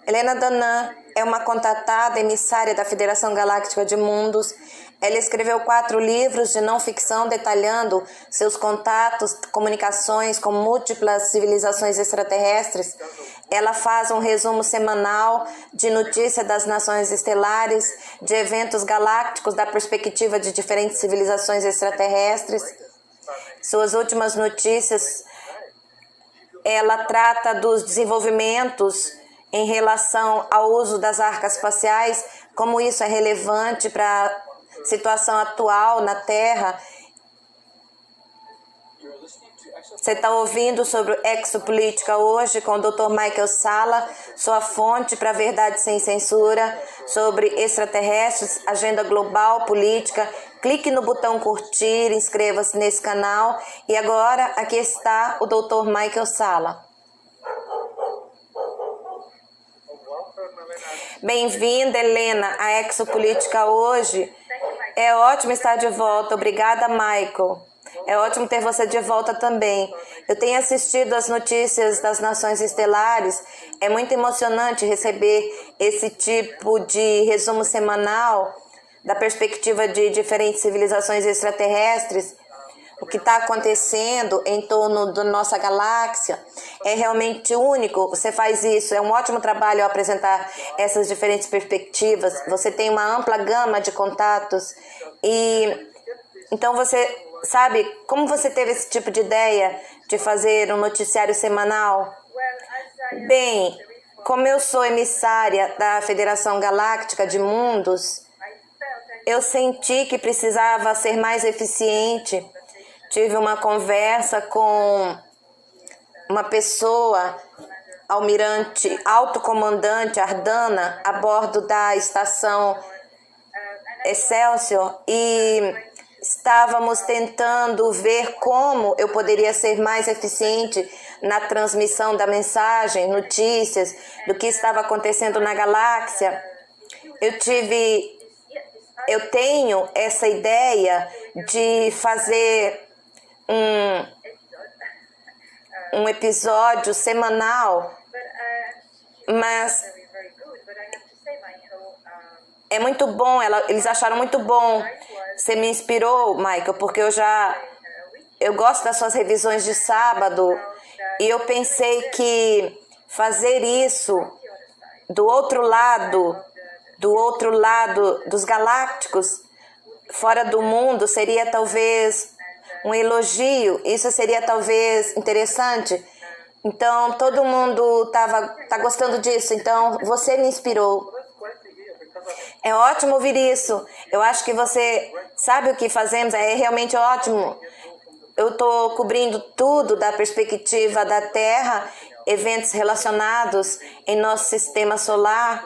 Helena Danã é uma contatada emissária da Federação Galáctica de Mundos. Ela escreveu 4 livros de não ficção detalhando seus contatos, comunicações com múltiplas civilizações extraterrestres. Ela faz um resumo semanal de notícias das nações estelares, de eventos galácticos da perspectiva de diferentes civilizações extraterrestres. Suas últimas notícias, ela trata dos desenvolvimentos em relação ao uso das arcas espaciais, como isso é relevante para a situação atual na Terra. Você está ouvindo sobre Exopolítica hoje com o Dr. Michael Salla, sua fonte para a verdade sem censura, sobre extraterrestres, agenda global, política. Clique no botão curtir, inscreva-se nesse canal. E agora, aqui está o Dr. Michael Salla. Bem-vinda, Helena, à Exopolítica hoje. É ótimo estar de volta. Obrigada, Michael. É ótimo ter você de volta também. Eu tenho assistido as notícias das nações estelares. É muito emocionante receber esse tipo de resumo semanal da perspectiva de diferentes civilizações extraterrestres. O que está acontecendo em torno da nossa galáxia é realmente único. Você faz isso, é um ótimo trabalho apresentar essas diferentes perspectivas. Você tem uma ampla gama de contatos e então você sabe como você teve esse tipo de ideia de fazer um noticiário semanal? Bem, como eu sou emissária da Federação Galáctica de Mundos, eu senti que precisava ser mais eficiente. Tive uma conversa com uma pessoa, almirante, alto comandante Ardana, a bordo da estação Excelsior, e estávamos tentando ver como eu poderia ser mais eficiente na transmissão da mensagem, notícias, do que estava acontecendo na galáxia. Eu tenho essa ideia de fazer um episódio semanal, mas é muito bom, eles acharam muito bom. Você me inspirou, Michael, porque eu gosto das suas revisões de sábado e eu pensei que fazer isso do outro lado dos galácticos, fora do mundo, seria talvez um elogio, isso seria talvez interessante. Então, todo mundo tá gostando disso, então você me inspirou. É ótimo ouvir isso. Eu acho que você sabe o que fazemos, é realmente ótimo. Eu estou cobrindo tudo da perspectiva da Terra, eventos relacionados em nosso sistema solar,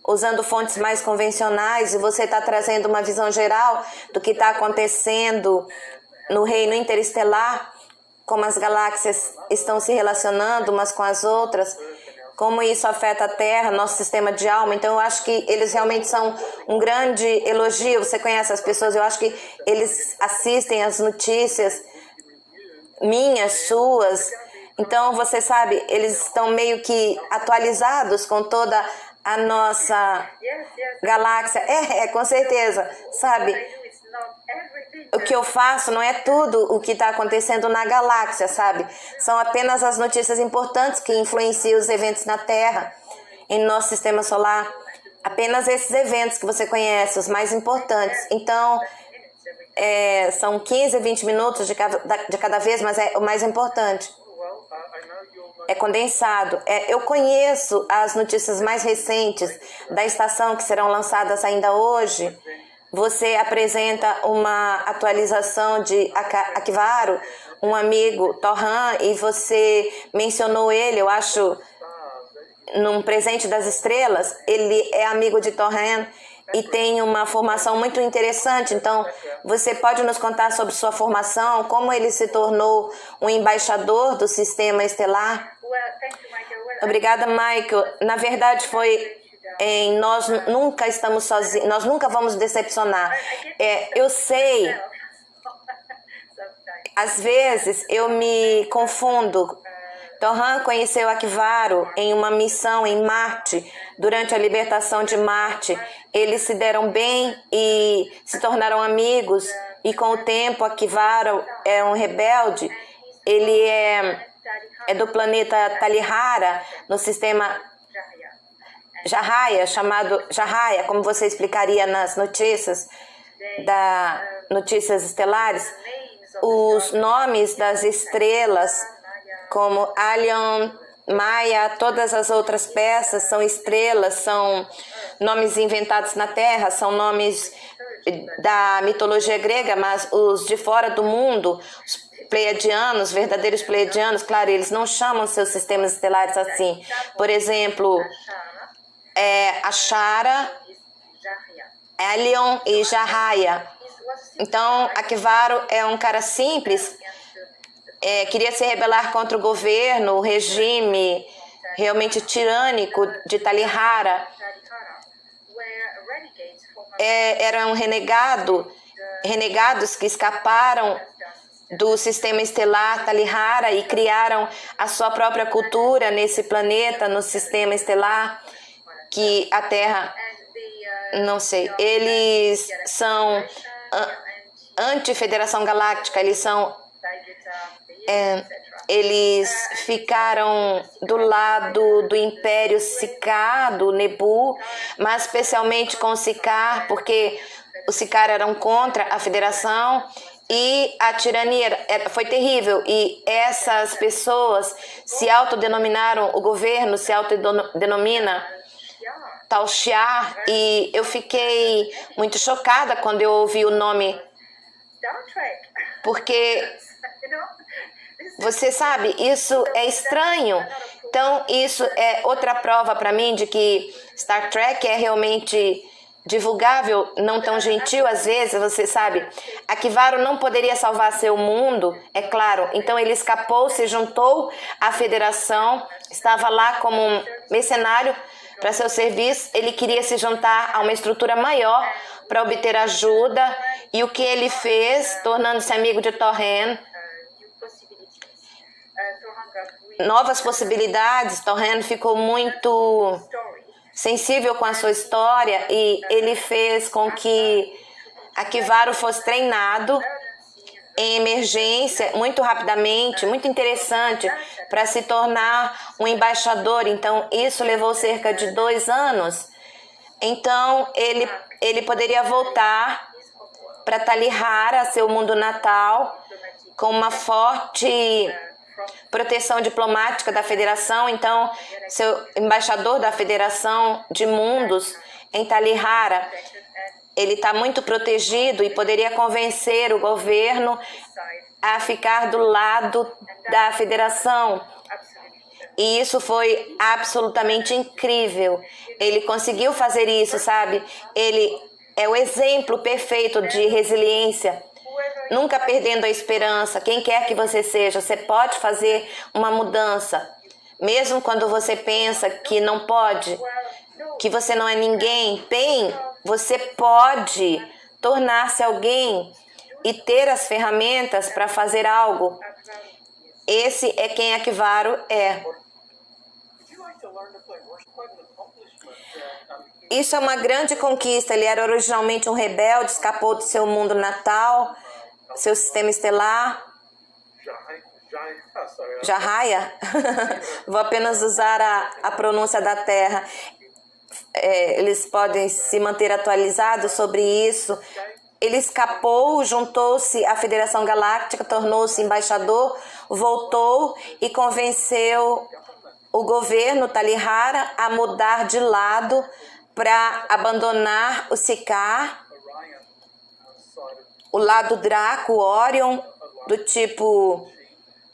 usando fontes mais convencionais, e você está trazendo uma visão geral do que está acontecendo no reino interestelar, como as galáxias estão se relacionando umas com as outras, como isso afeta a Terra, nosso sistema de alma. Então eu acho que eles realmente são um grande elogio. Você conhece as pessoas, eu acho que eles assistem as notícias minhas, suas. Então você sabe, eles estão meio que atualizados com toda a nossa galáxia. Com certeza, sabe? O que eu faço não é tudo o que está acontecendo na galáxia, sabe? São apenas as notícias importantes que influenciam os eventos na Terra, em nosso sistema solar. Apenas esses eventos que você conhece, os mais importantes. Então, são 15, 20 minutos de cada vez, mas é o mais importante. É condensado. Eu conheço as notícias mais recentes da estação que serão lançadas ainda hoje. Você apresenta uma atualização de Akivaro, um amigo, Torran, e você mencionou ele, eu acho, num Presente das Estrelas. Ele é amigo de Torran e tem uma formação muito interessante. Então, você pode nos contar sobre sua formação, como ele se tornou um embaixador do sistema estelar? Obrigada, Michael. Na verdade, nós nunca estamos sozinhos, nós nunca vamos decepcionar. Eu sei, às vezes eu me confundo Torran conheceu Akivaro em uma missão em Marte, durante a libertação de Marte. Eles se deram bem e se tornaram amigos, e com o tempo Akivaro é um rebelde. Ele é do planeta Talihara, no sistema Jahaya, chamado Jahaya, como você explicaria nas notícias notícias estelares. Os nomes das estrelas, como Alion, Maia, todas as outras peças são estrelas, são nomes inventados na Terra, são nomes da mitologia grega, mas os de fora do mundo, os pleiadianos, verdadeiros pleiadianos, claro, eles não chamam seus sistemas estelares assim. Por exemplo, Ashara, Alion e Jahaya. Então, Akivaro é um cara simples, queria se rebelar contra o governo, o regime realmente tirânico de Talihara. Eram renegados que escaparam do sistema estelar Talihara e criaram a sua própria cultura nesse planeta, no sistema estelar, que a Terra, não sei, eles são anti-Federação Galáctica, eles ficaram do lado do Império Sikaar, do Nebu, mas especialmente com o Sikaar, porque os Sikaar eram contra a Federação e a tirania foi terrível. E essas pessoas se autodenominaram, o governo se autodenomina Tal Shiar, e eu fiquei muito chocada quando eu ouvi o nome, porque você sabe, isso é estranho. Então isso é outra prova para mim de que Star Trek é realmente divulgável, não tão gentil às vezes, você sabe. Akivaro não poderia salvar seu mundo, é claro, então ele escapou, se juntou à Federação, estava lá como um mercenário para seu serviço. Ele queria se juntar a uma estrutura maior para obter ajuda, e o que ele fez, tornando-se amigo de Torren, novas possibilidades. Torren ficou muito sensível com a sua história e ele fez com que Akivaro fosse treinado em emergência muito rapidamente, muito interessante, para se tornar um embaixador. Então isso levou cerca de 2 anos. Então ele poderia voltar para Talihara, seu mundo natal, com uma forte proteção diplomática da Federação. Então, seu embaixador da Federação de Mundos em Talihara, ele está muito protegido e poderia convencer o governo a ficar do lado da Federação. E isso foi absolutamente incrível. Ele conseguiu fazer isso, sabe? Ele é o exemplo perfeito de resiliência, nunca perdendo a esperança. Quem quer que você seja, você pode fazer uma mudança. Mesmo quando você pensa que não pode, que você não é ninguém, bem, você pode tornar-se alguém e ter as ferramentas para fazer algo. Esse é quem Akivaro é. Isso é uma grande conquista. Ele era originalmente um rebelde, escapou do seu mundo natal, seu sistema estelar. Jahaya? Vou apenas usar a pronúncia da Terra. Eles podem se manter atualizados sobre isso. Ele escapou, juntou-se à Federação Galáctica, tornou-se embaixador, voltou e convenceu o governo Talihara a mudar de lado para abandonar o Sikaar, o lado Draco, Orion, do tipo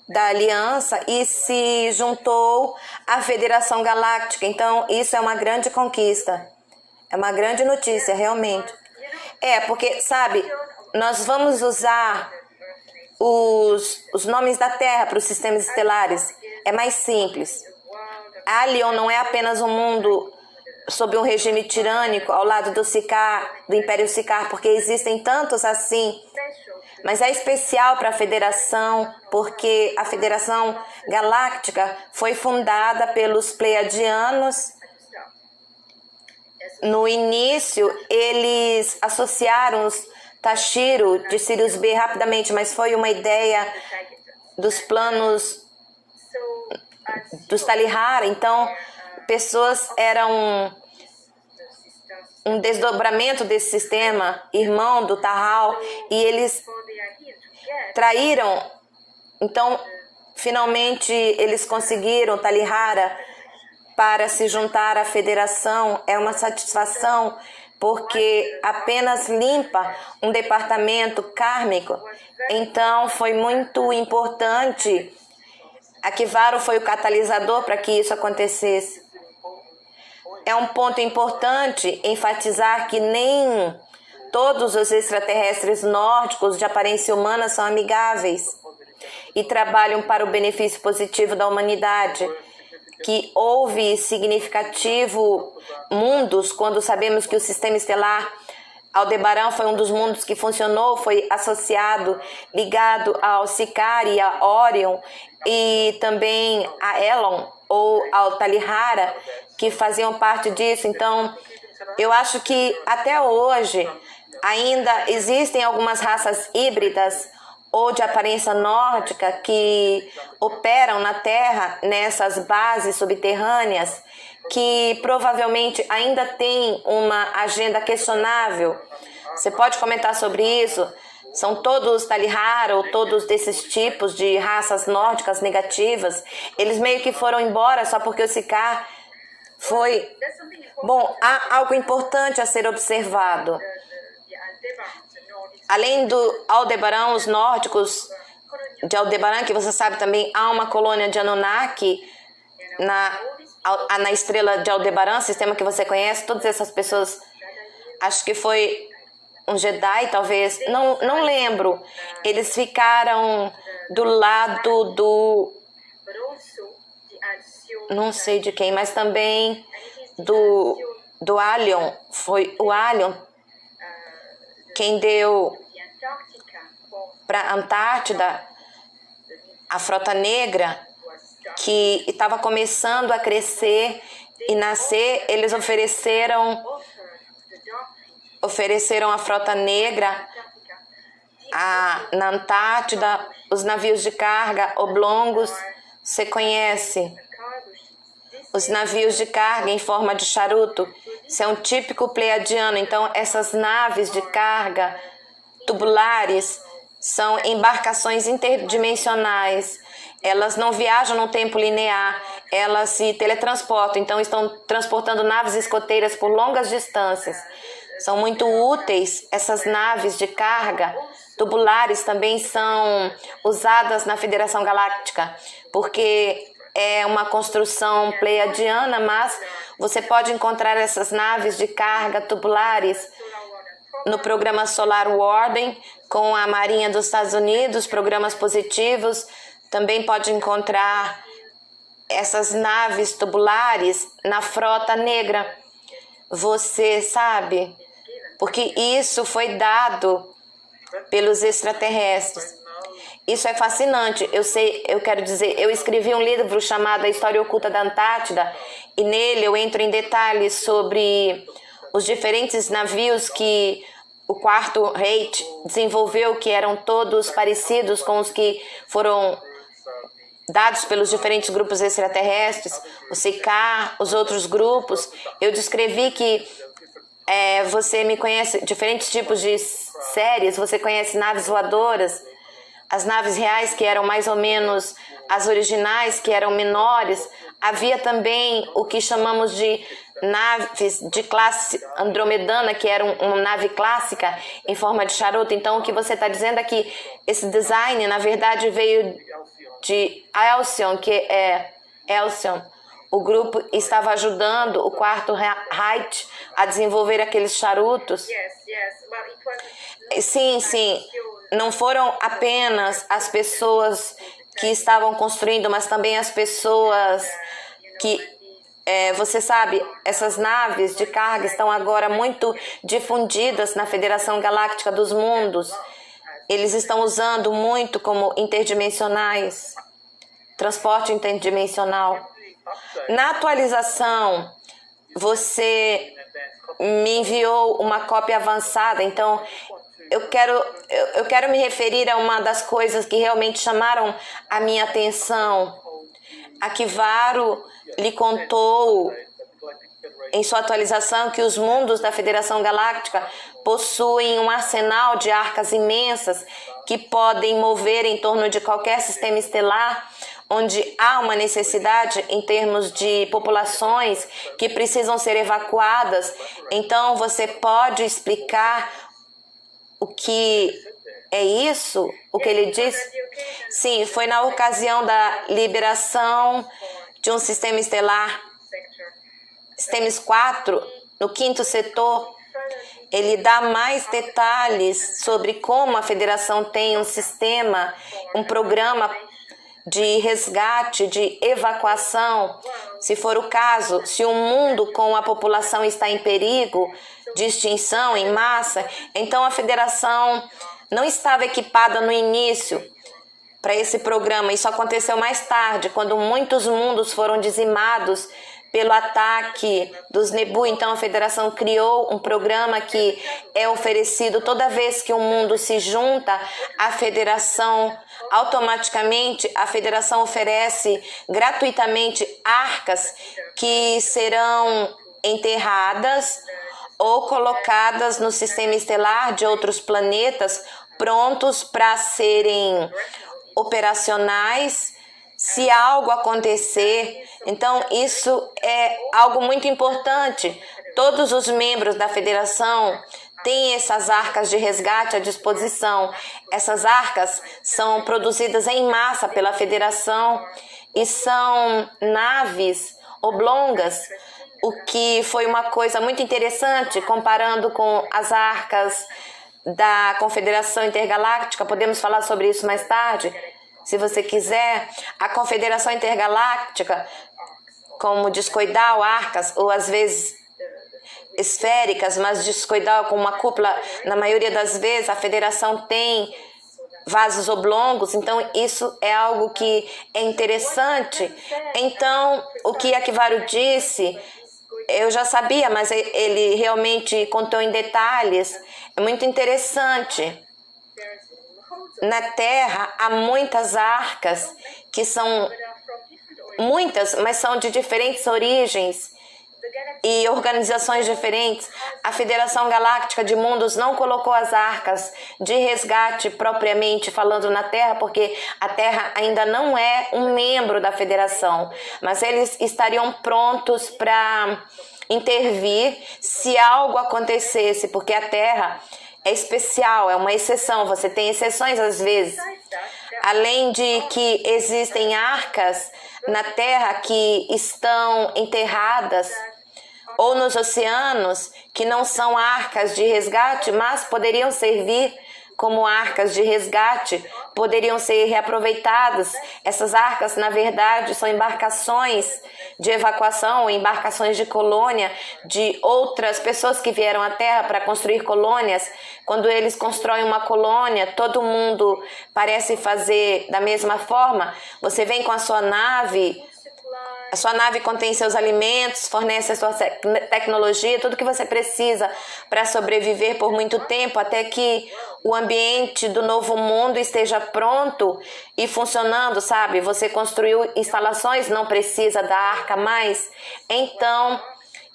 da Aliança, e se juntou à Federação Galáctica. Então isso é uma grande conquista, é uma grande notícia realmente. Porque, sabe, nós vamos usar os nomes da Terra para os sistemas estelares. É mais simples. Alion não é apenas um mundo sob um regime tirânico ao lado do Sikaar, do Império Sikaar, porque existem tantos assim, Mas é especial para a Federação, porque a Federação Galáctica foi fundada pelos Pleiadianos. No início, eles associaram os Tashiro de Sirius B rapidamente, mas foi uma ideia dos planos dos Talihara. Então, pessoas eram um desdobramento desse sistema, irmão do Tahal, e eles traíram. Então, finalmente, eles conseguiram Talihara para se juntar à federação. É uma satisfação, porque apenas limpa um departamento kármico. Então, foi muito importante. Akivaru foi o catalisador para que isso acontecesse. É um ponto importante enfatizar que nem todos os extraterrestres nórdicos de aparência humana são amigáveis e trabalham para o benefício positivo da humanidade. Que houve significativo mundos, quando sabemos que o sistema estelar Aldebaran foi um dos mundos que funcionou, foi associado, ligado ao Sicari, a Orion e também a Elon ou ao Talihara, que faziam parte disso. Então, eu acho que até hoje ainda existem algumas raças híbridas ou de aparência nórdica que operam na Terra nessas bases subterrâneas, que provavelmente ainda tem uma agenda questionável. Você pode comentar sobre isso? São todos Talihara ou todos desses tipos de raças nórdicas negativas? Eles meio que foram embora só porque o Sicá foi... Bom, há algo importante a ser observado. Além do Aldebaran, os nórdicos de Aldebaran, que você sabe também, há uma colônia de Anunnaki na estrela de Aldebaran, sistema que você conhece. Todas essas pessoas, acho que foi um Jedi, talvez, não lembro. Eles ficaram do lado do... não sei de quem, mas também do Alion. Foi o Alion quem deu para a Antártida a Frota Negra, que estava começando a crescer e nascer. Eles ofereceram a Frota Negra na Antártida, os navios de carga oblongos. Você conhece? Os navios de carga em forma de charuto. Isso é um típico pleiadiano. Então, essas naves de carga tubulares são embarcações interdimensionais. Elas não viajam no tempo linear, elas se teletransportam. Então, estão transportando naves escoteiras por longas distâncias. São muito úteis. Essas naves de carga tubulares também são usadas na Federação Galáctica, porque é uma construção pleiadiana, mas você pode encontrar essas naves de carga tubulares no programa Solar Warden, com a Marinha dos Estados Unidos, programas positivos. Também pode encontrar essas naves tubulares na Frota Negra. Você sabe, porque isso foi dado pelos extraterrestres. Isso é fascinante. Eu escrevi um livro chamado A História Oculta da Antártida, e nele eu entro em detalhes sobre os diferentes navios que o Quarto Reich desenvolveu, que eram todos parecidos com os que foram dados pelos diferentes grupos extraterrestres, o Sicá, os outros grupos. Eu descrevi que você me conhece diferentes tipos de séries, você conhece naves voadoras, as naves reais, que eram mais ou menos as originais, que eram menores. Havia também o que chamamos de naves de classe andromedana, que era uma nave clássica em forma de charuto. Então, o que você está dizendo é que esse design, na verdade, veio de Alcyon, que é Alcyon. O grupo estava ajudando o Quarto Reich a desenvolver aqueles charutos. Sim, sim. Não foram apenas as pessoas que estavam construindo, mas também as pessoas que, você sabe, essas naves de carga estão agora muito difundidas na Federação Galáctica dos Mundos. eles estão usando muito como interdimensionais, transporte interdimensional. Na atualização, você me enviou uma cópia avançada, então eu quero me referir a uma das coisas que realmente chamaram a minha atenção. Akivaro lhe contou em sua atualização que os mundos da Federação Galáctica possuem um arsenal de arcas imensas que podem mover em torno de qualquer sistema estelar onde há uma necessidade em termos de populações que precisam ser evacuadas. Então, você pode explicar o que é isso? O que ele disse? Sim, foi na ocasião da liberação de um sistema estelar, Sistemes 4, no 5º setor. Ele dá mais detalhes sobre como a Federação tem um sistema, um programa de resgate, de evacuação, se for o caso, se um mundo com a população está em perigo de extinção em massa, então a Federação não estava equipada no início para esse programa. Isso aconteceu mais tarde, quando muitos mundos foram dizimados pelo ataque dos Nebu. Então a Federação criou um programa que é oferecido toda vez que um mundo se junta à Federação. Automaticamente a Federação oferece gratuitamente arcas que serão enterradas ou colocadas no sistema estelar de outros planetas, prontos para serem operacionais se algo acontecer. Então isso é algo muito importante. Todos os membros da Federação têm essas arcas de resgate à disposição. Essas arcas são produzidas em massa pela Federação e são naves oblongas, o que foi uma coisa muito interessante comparando com as arcas da Confederação Intergaláctica. Podemos falar sobre isso mais tarde, se você quiser. A Confederação Intergaláctica, como discoidal, arcas, ou às vezes esféricas, mas discoidal com uma cúpula, na maioria das vezes a Federação tem vasos oblongos, então isso é algo que é interessante. Então, o que Akivaro disse, eu já sabia, mas ele realmente contou em detalhes. É muito interessante. Na Terra há muitas arcas que são muitas, mas são de diferentes origens e organizações diferentes. A Federação Galáctica de Mundos não colocou as arcas de resgate propriamente falando na Terra, porque a Terra ainda não é um membro da Federação, mas eles estariam prontos para intervir se algo acontecesse, porque a Terra é especial, é uma exceção, você tem exceções às vezes. Além de que existem arcas na Terra que estão enterradas ou nos oceanos, que não são arcas de resgate, mas poderiam servir como arcas de resgate, poderiam ser reaproveitadas. Essas arcas, na verdade, são embarcações de evacuação, embarcações de colônia de outras pessoas que vieram à Terra para construir colônias. Quando eles constroem uma colônia, todo mundo parece fazer da mesma forma. Você vem com a sua nave contém seus alimentos, fornece a sua tecnologia, tudo que você precisa para sobreviver por muito tempo, até que o ambiente do novo mundo esteja pronto e funcionando, sabe? Você construiu instalações, não precisa da arca mais. Então,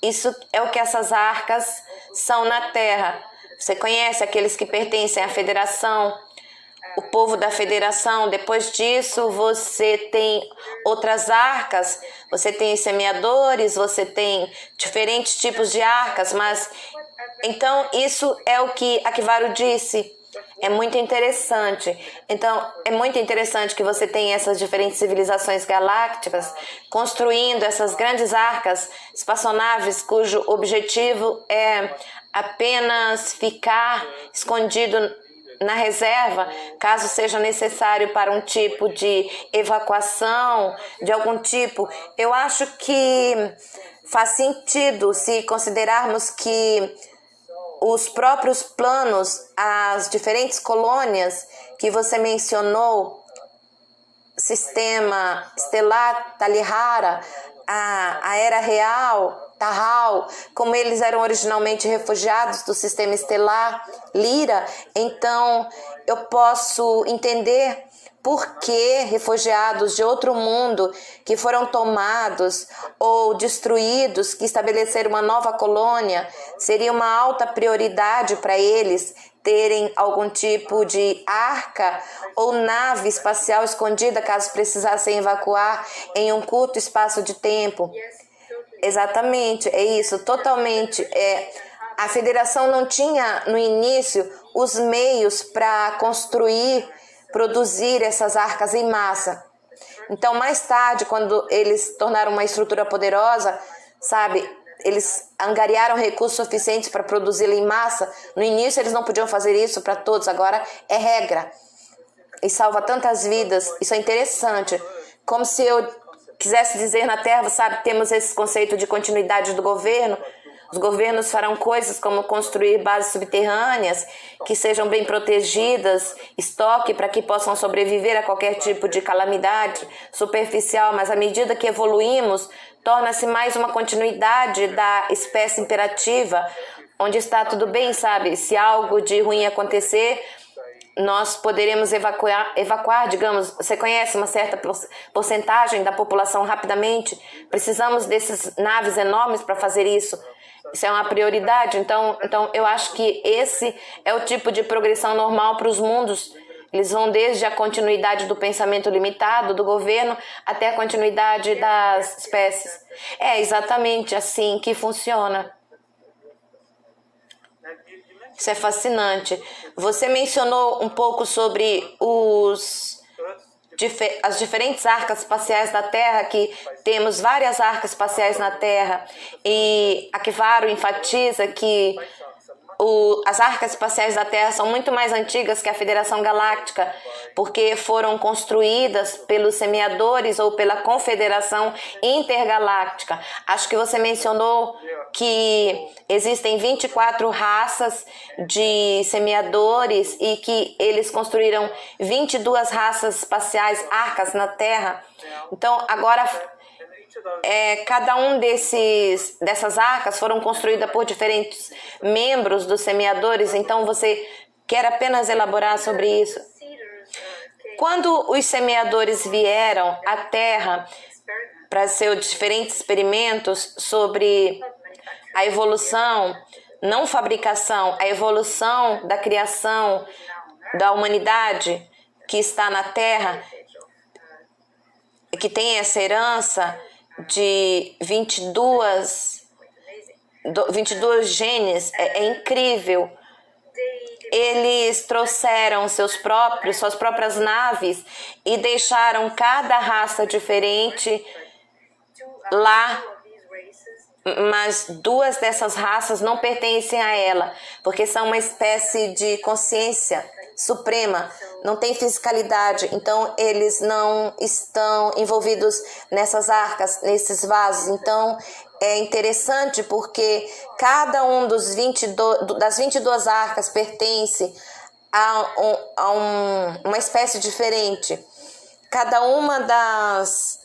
isso é o que essas arcas são na Terra. Você conhece aqueles que pertencem à Federação, o povo da Federação. Depois disso, você tem outras arcas, você tem semeadores, você tem diferentes tipos de arcas, mas então isso é o que Akivaro disse. É muito interessante. Então, é muito interessante que você tenha essas diferentes civilizações galácticas construindo essas grandes arcas, espaçonaves cujo objetivo é apenas ficar escondido na reserva, caso seja necessário para um tipo de evacuação, de algum tipo. Eu acho que faz sentido se considerarmos que os próprios planos, as diferentes colônias que você mencionou, sistema estelar Talihara, a Era Real, Tahal, como eles eram originalmente refugiados do sistema estelar Lira, então eu posso entender por que refugiados de outro mundo que foram tomados ou destruídos, que estabeleceram uma nova colônia, seria uma alta prioridade para eles terem algum tipo de arca ou nave espacial escondida caso precisassem evacuar em um curto espaço de tempo. Exatamente, é isso, totalmente. A federação não tinha no início os meios para produzir essas arcas em massa. Então, mais tarde, quando eles tornaram uma estrutura poderosa, sabe, eles angariaram recursos suficientes para produzi-la em massa. No início, eles não podiam fazer isso para todos, agora é regra. E salva tantas vidas. Isso é interessante. Como se eu quisesse dizer na Terra, sabe, temos esse conceito de continuidade do governo. Os governos farão coisas como construir bases subterrâneas que sejam bem protegidas, estoque para que possam sobreviver a qualquer tipo de calamidade superficial, mas à medida que evoluímos, torna-se mais uma continuidade da espécie imperativa, onde está tudo bem, sabe? Se algo de ruim acontecer, nós poderemos evacuar, digamos, você conhece uma certa porcentagem da população rapidamente. Precisamos dessas naves enormes para fazer isso. Isso é uma prioridade. Então eu acho que esse é o tipo de progressão normal para os mundos. Eles vão desde a continuidade do pensamento limitado do governo até a continuidade das espécies. É exatamente assim que funciona. Isso é fascinante. Você mencionou um pouco sobre as diferentes arcas espaciais da Terra, que temos várias arcas espaciais na Terra, e Akivaro enfatiza que as arcas espaciais da Terra são muito mais antigas que a Federação Galáctica, porque foram construídas pelos semeadores ou pela Confederação Intergaláctica. Acho que você mencionou que existem 24 raças de semeadores e que eles construíram 22 raças espaciais, arcas na Terra. Então, agora cada um dessas arcas foram construídas por diferentes membros dos semeadores. Então você quer apenas elaborar sobre isso? Quando os semeadores vieram à Terra para seus diferentes experimentos sobre a evolução, não fabricação, a evolução da criação da humanidade que está na Terra, que tem essa herança de 22 genes, é incrível. Eles trouxeram suas próprias naves e deixaram cada raça diferente lá, mas 2 dessas raças não pertencem a ela, porque são uma espécie de consciência suprema, não tem fisicalidade, então eles não estão envolvidos nessas arcas, nesses vasos. Então é interessante porque cada um das 22 arcas pertence a uma espécie diferente. Cada uma das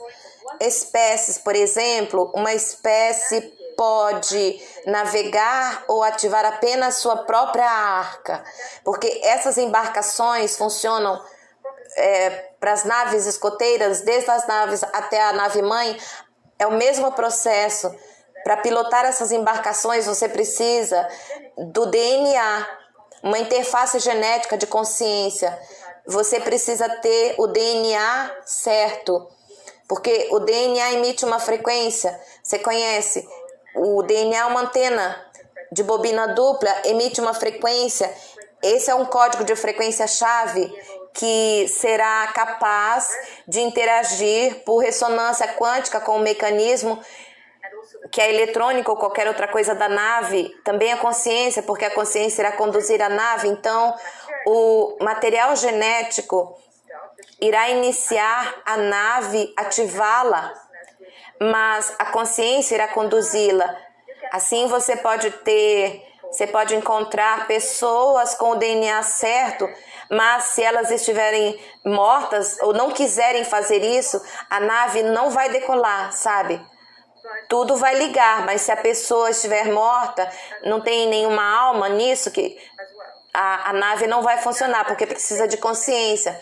espécies, por exemplo, uma espécie pode navegar ou ativar apenas sua própria arca, porque essas embarcações funcionam para as naves escoteiras, desde as naves até a nave-mãe, é o mesmo processo. Para pilotar essas embarcações, você precisa do DNA, uma interface genética de consciência. Você precisa ter o DNA certo, porque o DNA emite uma frequência, você conhece. O DNA é uma antena de bobina dupla, emite uma frequência. Esse é um código de frequência-chave que será capaz de interagir por ressonância quântica com o mecanismo que é eletrônico ou qualquer outra coisa da nave. Também a consciência, porque a consciência irá conduzir a nave. Então, o material genético irá iniciar a nave, ativá-la, mas a consciência irá conduzi-la. Assim você pode ter Você pode encontrar pessoas com o DNA certo, mas se elas estiverem mortas ou não quiserem fazer isso, a nave não vai decolar, sabe? Tudo vai ligar, mas se a pessoa estiver morta, não tem nenhuma alma nisso, que a nave não vai funcionar, porque precisa de consciência.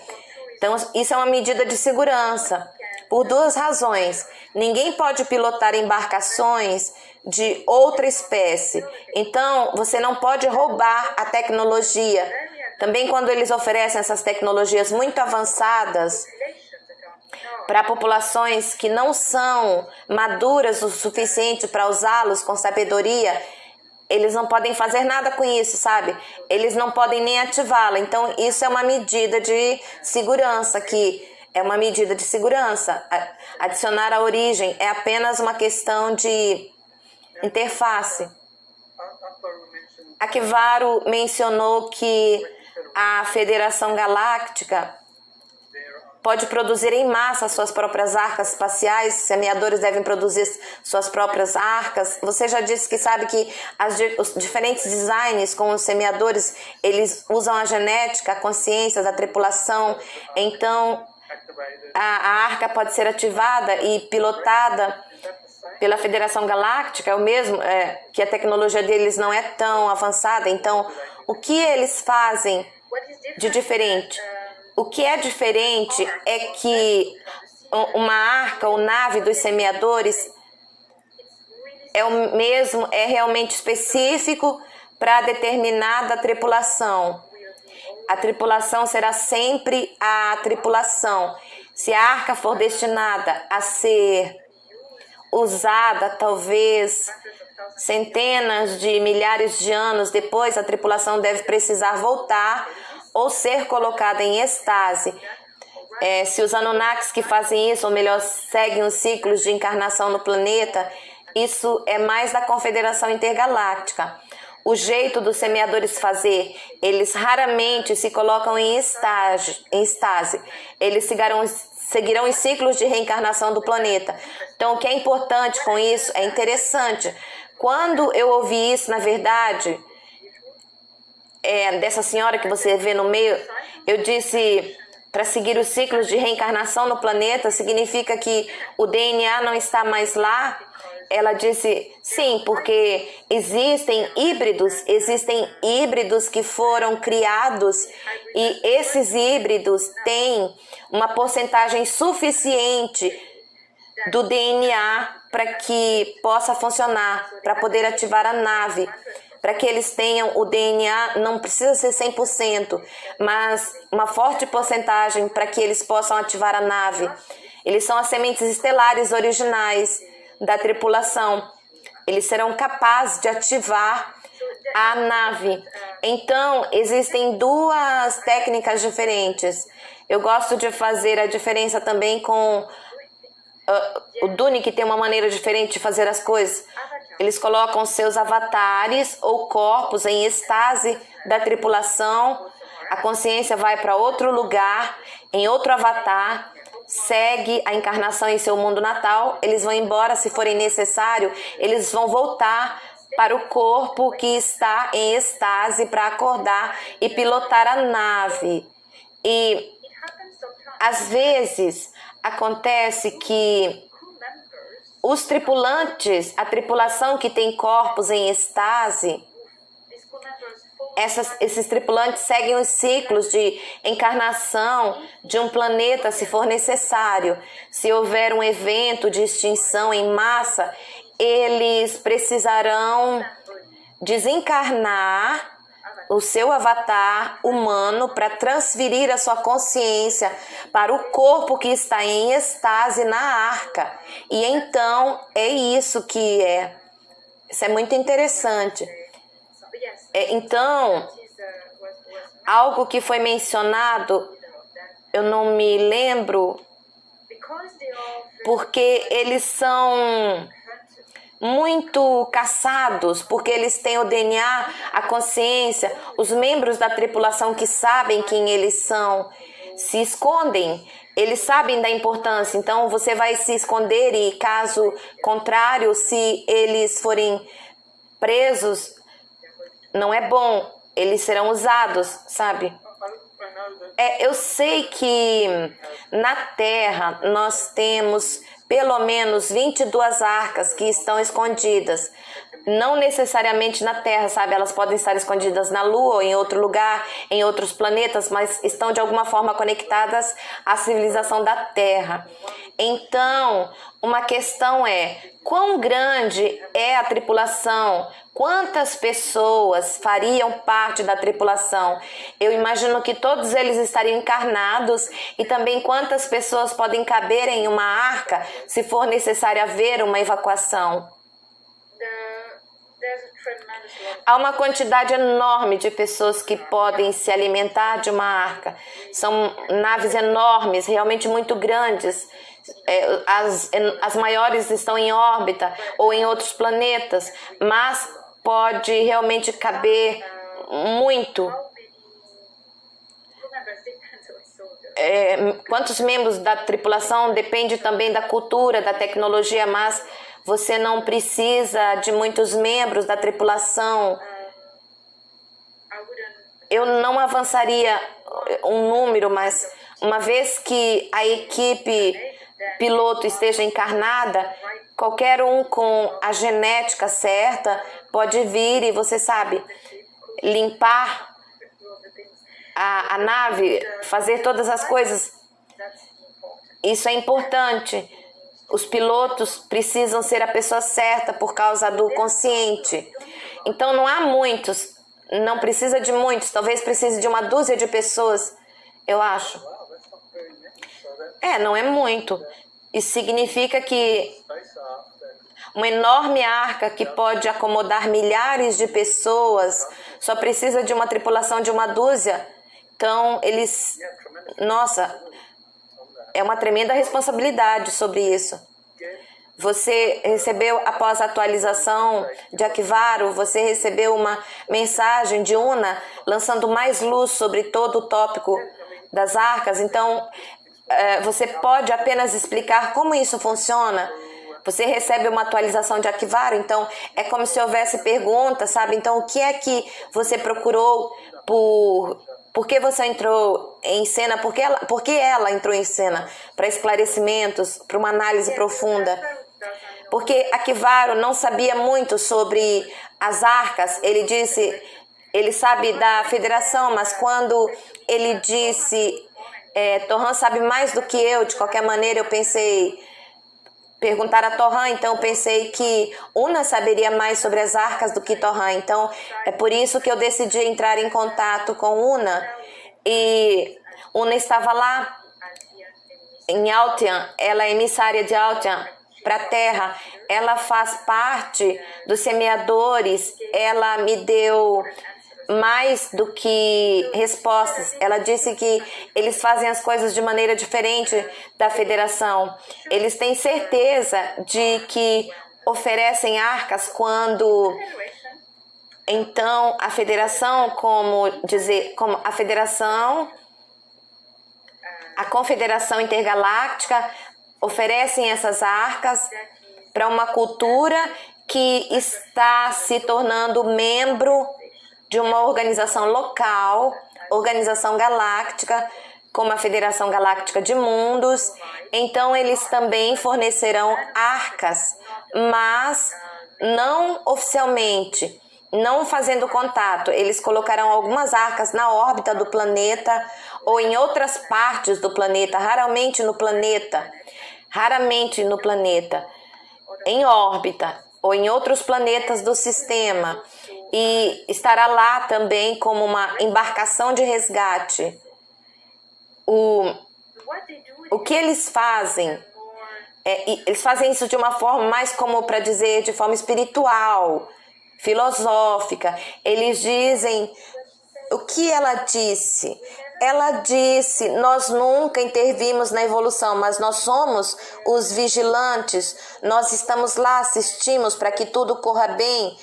Então, isso é uma medida de segurança, por duas razões. Ninguém pode pilotar embarcações de outra espécie. Então, você não pode roubar a tecnologia. Também quando eles oferecem essas tecnologias muito avançadas para populações que não são maduras o suficiente para usá-los com sabedoria, eles não podem fazer nada com isso, sabe? Eles não podem nem ativá-la. Então, isso é uma medida de segurança, Adicionar a origem é apenas uma questão de interface. Akivaro mencionou que a Federação Galáctica pode produzir em massa suas próprias arcas espaciais, semeadores devem produzir suas próprias arcas. Você já disse que sabe que os diferentes designs com os semeadores, eles usam a genética, a consciência da tripulação. Então, a arca pode ser ativada e pilotada pela Federação Galáctica, é o mesmo, que a tecnologia deles não é tão avançada. Então, o que eles fazem de diferente? O que é diferente é que uma arca ou nave dos semeadores é realmente específico para determinada tripulação. A tripulação será sempre a tripulação. Se a arca for destinada a ser usada talvez centenas de milhares de anos depois, a tripulação deve precisar voltar ou ser colocada em estase. Se os Anunnakis que fazem isso, ou melhor, seguem os ciclos de encarnação no planeta, isso é mais da Confederação Intergaláctica. O jeito dos semeadores fazer, eles raramente se colocam em estase. Eles seguirão os ciclos de reencarnação do planeta. Então, o que é importante com isso, é interessante. Quando eu ouvi isso, na verdade, dessa senhora que você vê no meio, eu disse, para seguir os ciclos de reencarnação no planeta, significa que o DNA não está mais lá? Ela disse, sim, porque existem híbridos que foram criados e esses híbridos têm uma porcentagem suficiente do DNA para que possa funcionar, para poder ativar a nave. Para que eles tenham o DNA, não precisa ser 100%, mas uma forte porcentagem para que eles possam ativar a nave. Eles são as sementes estelares originais da tripulação. Eles serão capazes de ativar a nave. Então, existem duas técnicas diferentes. Eu gosto de fazer a diferença também com o Duni, que tem uma maneira diferente de fazer as coisas. Eles colocam seus avatares ou corpos em estase da tripulação. A consciência vai para outro lugar, em outro avatar, segue a encarnação em seu mundo natal. Eles vão embora, se forem necessário, eles vão voltar para o corpo que está em estase para acordar e pilotar a nave. E às vezes acontece que os tripulantes, a tripulação que tem corpos em estase, esses tripulantes seguem os ciclos de encarnação de um planeta se for necessário. Se houver um evento de extinção em massa, eles precisarão desencarnar o seu avatar humano para transferir a sua consciência para o corpo que está em estase na arca. E então é isso que é. Isso é muito interessante. Então, algo que foi mencionado, eu não me lembro, porque eles são muito caçados, porque eles têm o DNA, a consciência. Os membros da tripulação que sabem quem eles são se escondem. Eles sabem da importância, então você vai se esconder e, caso contrário, se eles forem presos, não é bom, eles serão usados, sabe? Eu sei que na Terra nós temos pelo menos 22 arcas que estão escondidas. Não necessariamente na Terra, sabe? Elas podem estar escondidas na Lua ou em outro lugar, em outros planetas, mas estão de alguma forma conectadas à civilização da Terra. Então, uma questão é: quão grande é a tripulação? Quantas pessoas fariam parte da tripulação? Eu imagino que todos eles estariam encarnados, e também quantas pessoas podem caber em uma arca se for necessário haver uma evacuação. Há uma quantidade enorme de pessoas que podem se alimentar de uma arca. São naves enormes, realmente muito grandes. As maiores estão em órbita ou em outros planetas, mas pode realmente caber muito. Quantos membros da tripulação depende também da cultura, da tecnologia, mas você não precisa de muitos membros da tripulação. Eu não avançaria um número, mas uma vez que a equipe piloto esteja encarnada, qualquer um com a genética certa pode vir e, você sabe, limpar a nave, fazer todas as coisas. Isso é importante. Os pilotos precisam ser a pessoa certa por causa do consciente. Então não há muitos, não precisa de muitos, talvez precise de uma dúzia de pessoas, eu acho. Não é muito. Isso significa que uma enorme arca que pode acomodar milhares de pessoas só precisa de uma tripulação de uma dúzia. Então eles... Nossa, é uma tremenda responsabilidade sobre isso. Você recebeu, após a atualização de Akivaro, você recebeu uma mensagem de Una lançando mais luz sobre todo o tópico das arcas. Então, você pode apenas explicar como isso funciona? Você recebe uma atualização de Akivaro, então é como se houvesse perguntas, sabe? Então, o que é que você procurou por que você entrou em cena? Por que ela entrou em cena? Para esclarecimentos, para uma análise profunda. Porque Akivaro não sabia muito sobre as arcas. Ele disse, ele sabe da federação, mas quando ele disse, Torran sabe mais do que eu, de qualquer maneira eu pensei, perguntar a Torran, então eu pensei que Una saberia mais sobre as arcas do que Torran. Então é por isso que eu decidi entrar em contato com Una. E Una estava lá em Altian, ela é emissária de Altian para a Terra, ela faz parte dos semeadores, ela me deu mais do que respostas. Ela disse que eles fazem as coisas de maneira diferente da federação. Eles têm certeza de que oferecem arcas quando... Então, a federação, como a federação, a Confederação Intergaláctica oferecem essas arcas para uma cultura que está se tornando membro de uma organização local, organização galáctica, como a Federação Galáctica de Mundos. Então eles também fornecerão arcas, mas não oficialmente, não fazendo contato. Eles colocarão algumas arcas na órbita do planeta ou em outras partes do planeta, raramente no planeta, em órbita ou em outros planetas do sistema, e estará lá também como uma embarcação de resgate. O que eles fazem? Eles fazem isso de uma forma mais, como para dizer, de forma espiritual, filosófica. Eles dizem o que ela disse. Ela disse, nós nunca intervimos na evolução, mas nós somos os vigilantes, nós estamos lá, assistimos para que tudo corra bem,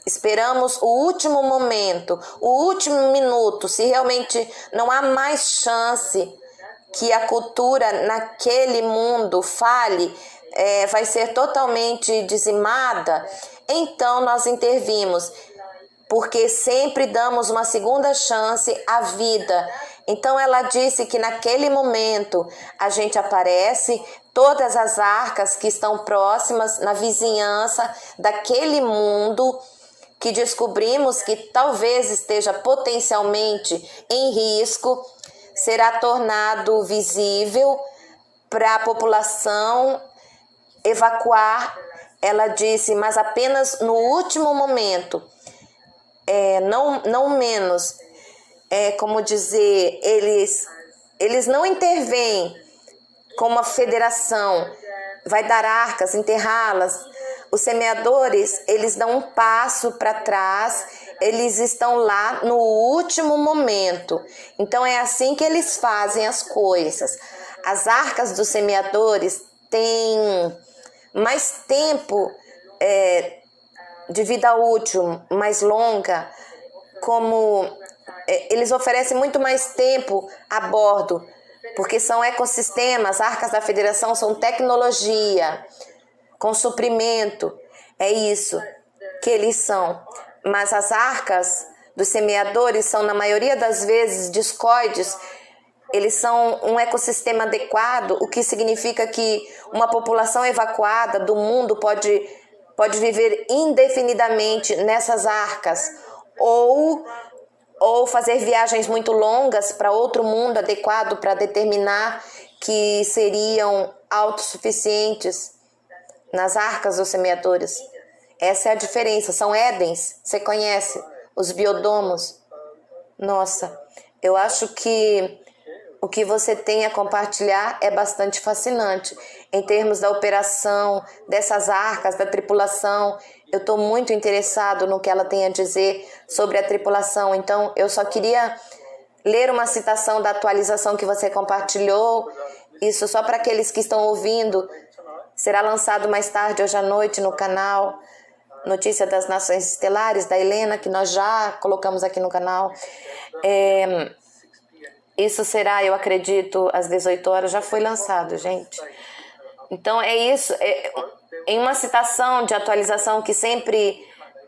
esperamos o último momento, o último minuto, se realmente não há mais chance que a cultura naquele mundo fale, vai ser totalmente dizimada, então nós intervimos. porque sempre damos uma segunda chance à vida. Então ela disse que naquele momento a gente aparece, todas as arcas que estão próximas na vizinhança daquele mundo que descobrimos que talvez esteja potencialmente em risco, será tornado visível para a população evacuar. Ela disse, mas apenas no último momento, não menos, como dizer, eles não intervêm como a federação, vai dar arcas, enterrá-las. Os semeadores, eles dão um passo para trás, eles estão lá no último momento. Então é assim que eles fazem as coisas. As arcas dos semeadores têm mais tempo de vida útil, mais longa, como eles oferecem muito mais tempo a bordo, porque são ecossistemas. Arcas da Federação são tecnologia, com suprimento, é isso que eles são. Mas as arcas dos semeadores são, na maioria das vezes, discoides. Eles são um ecossistema adequado, o que significa que uma população evacuada do mundo pode viver indefinidamente nessas arcas, ou fazer viagens muito longas para outro mundo adequado para determinar que seriam autossuficientes nas arcas dos semeadores. Essa é a diferença. São Édens, você conhece? Os biodomos. Nossa, eu acho que o que você tem a compartilhar é bastante fascinante. Em termos da operação, dessas arcas, da tripulação, eu estou muito interessado no que ela tem a dizer sobre a tripulação. Então, eu só queria ler uma citação da atualização que você compartilhou. Isso só para aqueles que estão ouvindo. Será lançado mais tarde, hoje à noite, no canal Notícia das Nações Estelares, da Helena, que nós já colocamos aqui no canal. Isso será, eu acredito, às 18 horas. Já foi lançado, gente. Então, é isso. Em uma citação de atualização que sempre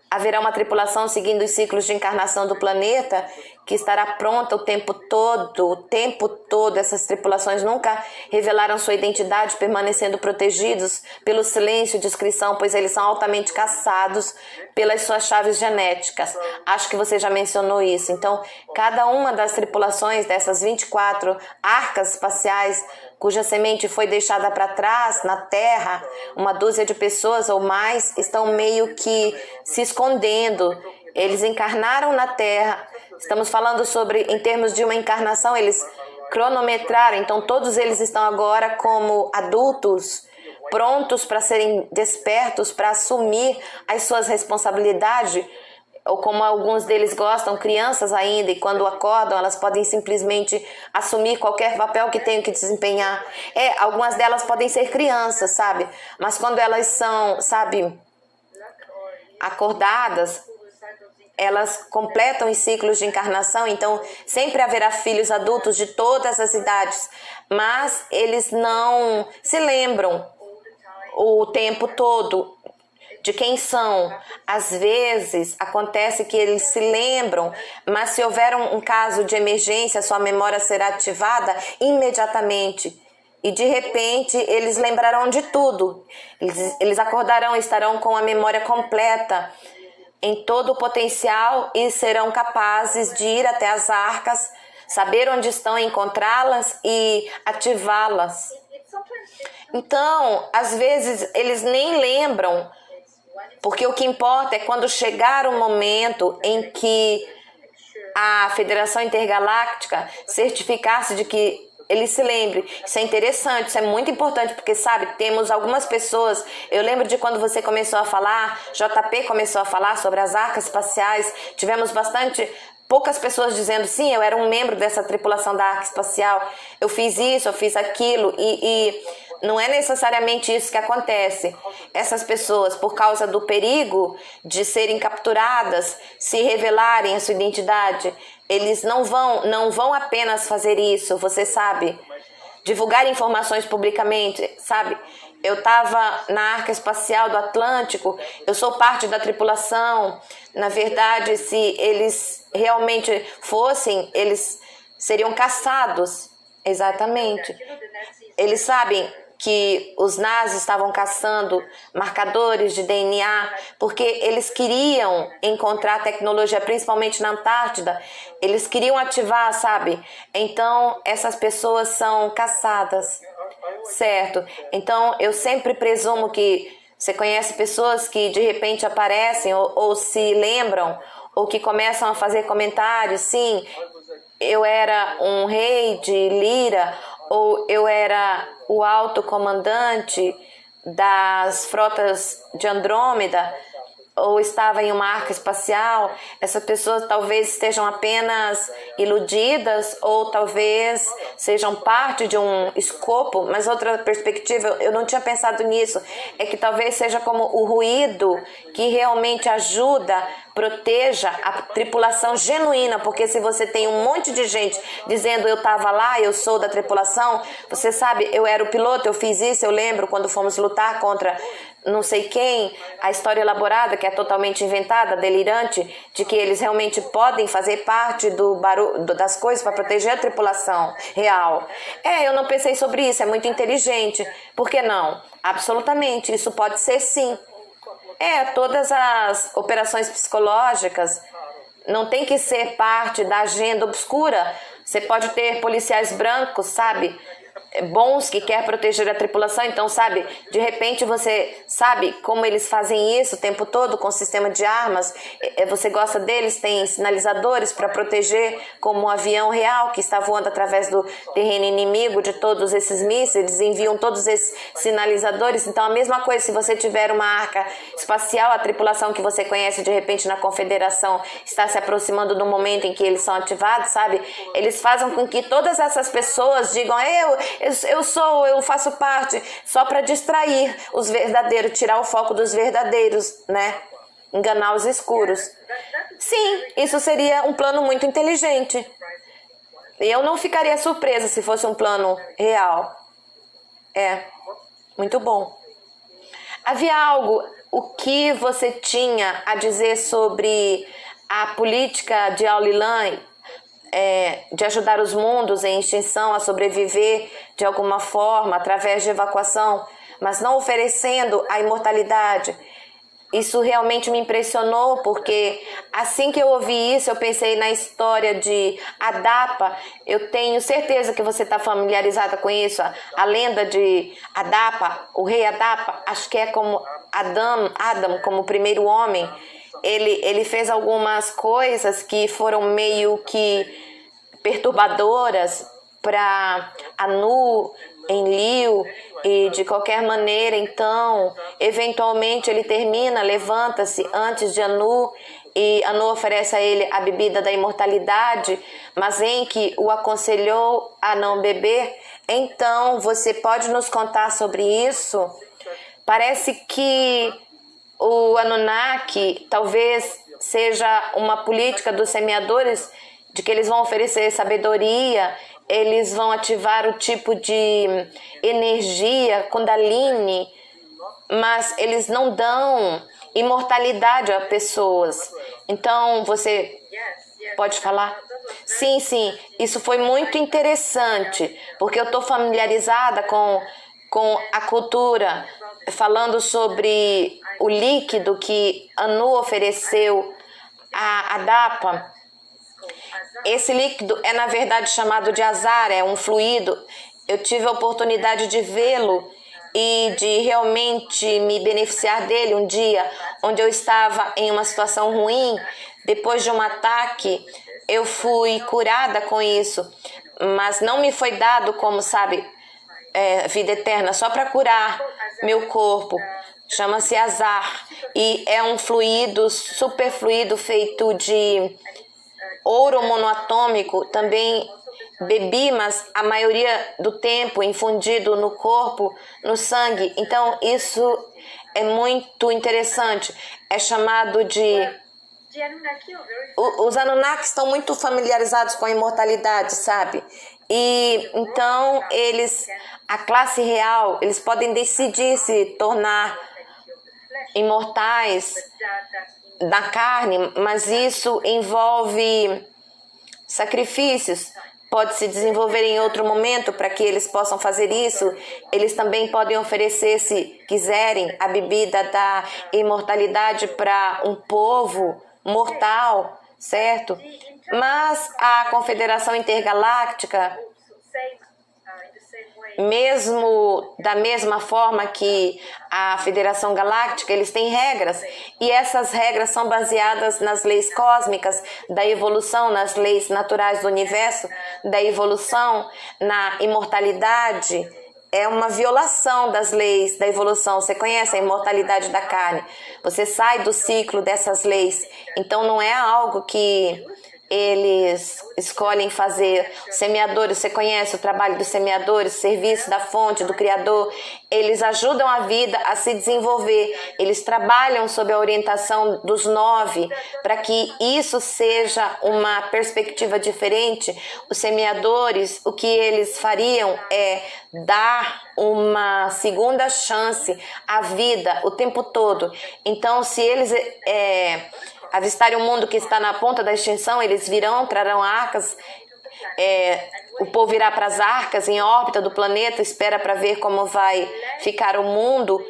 haverá uma tripulação seguindo os ciclos de encarnação do planeta, que estará pronta o tempo todo. Essas tripulações nunca revelaram sua identidade, permanecendo protegidos pelo silêncio e discrição, pois eles são altamente caçados pelas suas chaves genéticas. Acho que você já mencionou isso. Então, cada uma das tripulações dessas 24 arcas espaciais, cuja semente foi deixada para trás na Terra, uma dúzia de pessoas ou mais, estão meio que se escondendo. Eles encarnaram na Terra. Estamos falando sobre, em termos de uma encarnação, eles cronometraram. Então, todos eles estão agora como adultos, prontos para serem despertos, para assumir as suas responsabilidades, ou como alguns deles gostam, crianças ainda, e quando acordam, elas podem simplesmente assumir qualquer papel que tenham que desempenhar. Algumas delas podem ser crianças, sabe? Mas quando elas são, sabe, acordadas, elas completam os ciclos de encarnação. Então sempre haverá filhos adultos de todas as idades, mas eles não se lembram o tempo todo de quem são. Às vezes acontece que eles se lembram, mas se houver um caso de emergência, sua memória será ativada imediatamente. E de repente eles lembrarão de tudo. Eles acordarão, estarão com a memória completa em todo o potencial e serão capazes de ir até as arcas, saber onde estão, encontrá-las e ativá-las. Então, às vezes eles nem lembram, porque o que importa é quando chegar o momento em que a Federação Intergaláctica certificar-se de que ele se lembre. Isso é interessante, isso é muito importante, porque, sabe, temos algumas pessoas. Eu lembro de quando você começou a falar, JP começou a falar sobre as arcas espaciais, tivemos poucas pessoas dizendo, sim, eu era um membro dessa tripulação da arca espacial, eu fiz isso, eu fiz aquilo, e não é necessariamente isso que acontece. Essas pessoas, por causa do perigo de serem capturadas, se revelarem a sua identidade, eles não vão apenas fazer isso, você sabe, divulgar informações publicamente, sabe? Eu estava na Arca Espacial do Atlântico, eu sou parte da tripulação Na verdade, se eles realmente fossem, eles seriam caçados. Exatamente. Eles sabem que os nazis estavam caçando marcadores de DNA porque eles queriam encontrar tecnologia, principalmente na Antártida. Eles queriam ativar, sabe? Então, essas pessoas são caçadas, certo? Então, eu sempre presumo que você conhece pessoas que de repente aparecem ou se lembram ou que começam a fazer comentários, sim, eu era um rei de Lira, ou eu era o alto comandante das frotas de Andrômeda, ou estava em uma arca espacial. Essas pessoas talvez estejam apenas iludidas ou talvez sejam parte de um escopo, mas outra perspectiva, eu não tinha pensado nisso, é que talvez seja como o ruído que realmente ajuda, proteja a tripulação genuína, porque se você tem um monte de gente dizendo eu estava lá, eu sou da tripulação, você sabe, eu era o piloto, eu fiz isso, eu lembro quando fomos lutar contra não sei quem, a história elaborada, que é totalmente inventada, delirante, de que eles realmente podem fazer parte do barulho, das coisas para proteger a tripulação real. Eu não pensei sobre isso, é muito inteligente. Por que não? Absolutamente, isso pode ser sim. Todas as operações psicológicas não tem que ser parte da agenda obscura. Você pode ter policiais brancos, sabe? Bons que quer proteger a tripulação, então sabe, de repente você sabe como eles fazem isso o tempo todo com o sistema de armas, você gosta deles, tem sinalizadores para proteger, como um avião real que está voando através do terreno inimigo de todos esses mísseis, eles enviam todos esses sinalizadores. Então a mesma coisa, se você tiver uma arca espacial, a tripulação que você conhece de repente na Confederação está se aproximando do momento em que eles são ativados, sabe, eles fazem com que todas essas pessoas digam eu faço parte, só para distrair os verdadeiros, tirar o foco dos verdadeiros, né? Enganar os escuros. Sim, isso seria um plano muito inteligente. Eu não ficaria surpresa se fosse um plano real. Muito bom. Havia algo, o que você tinha a dizer sobre a política de Al-Ilan, de ajudar os mundos em extinção a sobreviver de alguma forma através de evacuação, mas não oferecendo a imortalidade? Isso realmente me impressionou, porque assim que eu ouvi isso, eu pensei na história de Adapa. Eu tenho certeza que você está familiarizada com isso, a lenda de Adapa, o rei Adapa, acho que é como Adam como o primeiro homem. Ele fez algumas coisas que foram meio que perturbadoras para Anu, Enlil, e de qualquer maneira, então, eventualmente ele termina, levanta-se antes de Anu, e Anu oferece a ele a bebida da imortalidade, mas em que o aconselhou a não beber. Então, você pode nos contar sobre isso? Parece que o Anunnaki talvez seja uma política dos semeadores, de que eles vão oferecer sabedoria, eles vão ativar o tipo de energia, Kundalini, mas eles não dão imortalidade a pessoas. Então, você pode falar? Sim, isso foi muito interessante, porque eu estou familiarizada com a cultura, falando sobre o líquido que Anu ofereceu a Adapa. Esse líquido é na verdade chamado de azar, é um fluido. Eu tive a oportunidade de vê-lo e de realmente me beneficiar dele um dia, onde eu estava em uma situação ruim. Depois de um ataque, eu fui curada com isso, mas não me foi dado como, sabe, vida eterna, só para curar meu corpo. Chama-se azar e é um fluido, superfluido, feito de ouro monoatômico. Também bebi, mas a maioria do tempo infundido no corpo, no sangue. Então isso é muito interessante. É chamado de... Os Anunnaki estão muito familiarizados com a imortalidade, sabe? E então eles, a classe real, eles podem decidir se tornar imortais da carne, mas isso envolve sacrifícios. Pode se desenvolver em outro momento para que eles possam fazer isso. Eles também podem oferecer, se quiserem, a bebida da imortalidade para um povo mortal, certo? Mas a Confederação Intergaláctica, mesmo da mesma forma que a Federação Galáctica, eles têm regras, e essas regras são baseadas nas leis cósmicas da evolução, nas leis naturais do universo, da evolução, na imortalidade. É uma violação das leis da evolução. Você conhece a imortalidade da carne? Você sai do ciclo dessas leis. Então não é algo que eles escolhem fazer. Os semeadores, você conhece o trabalho dos semeadores, serviço da fonte, do Criador. Eles ajudam a vida a se desenvolver. Eles trabalham sob a orientação dos 9 para que isso seja uma perspectiva diferente. Os semeadores, o que eles fariam é dar uma segunda chance à vida o tempo todo. Então, se eles avistarem um mundo que está na ponta da extinção, eles virão, trarão arcas, o povo irá para as arcas em órbita do planeta, espera para ver como vai ficar o mundo,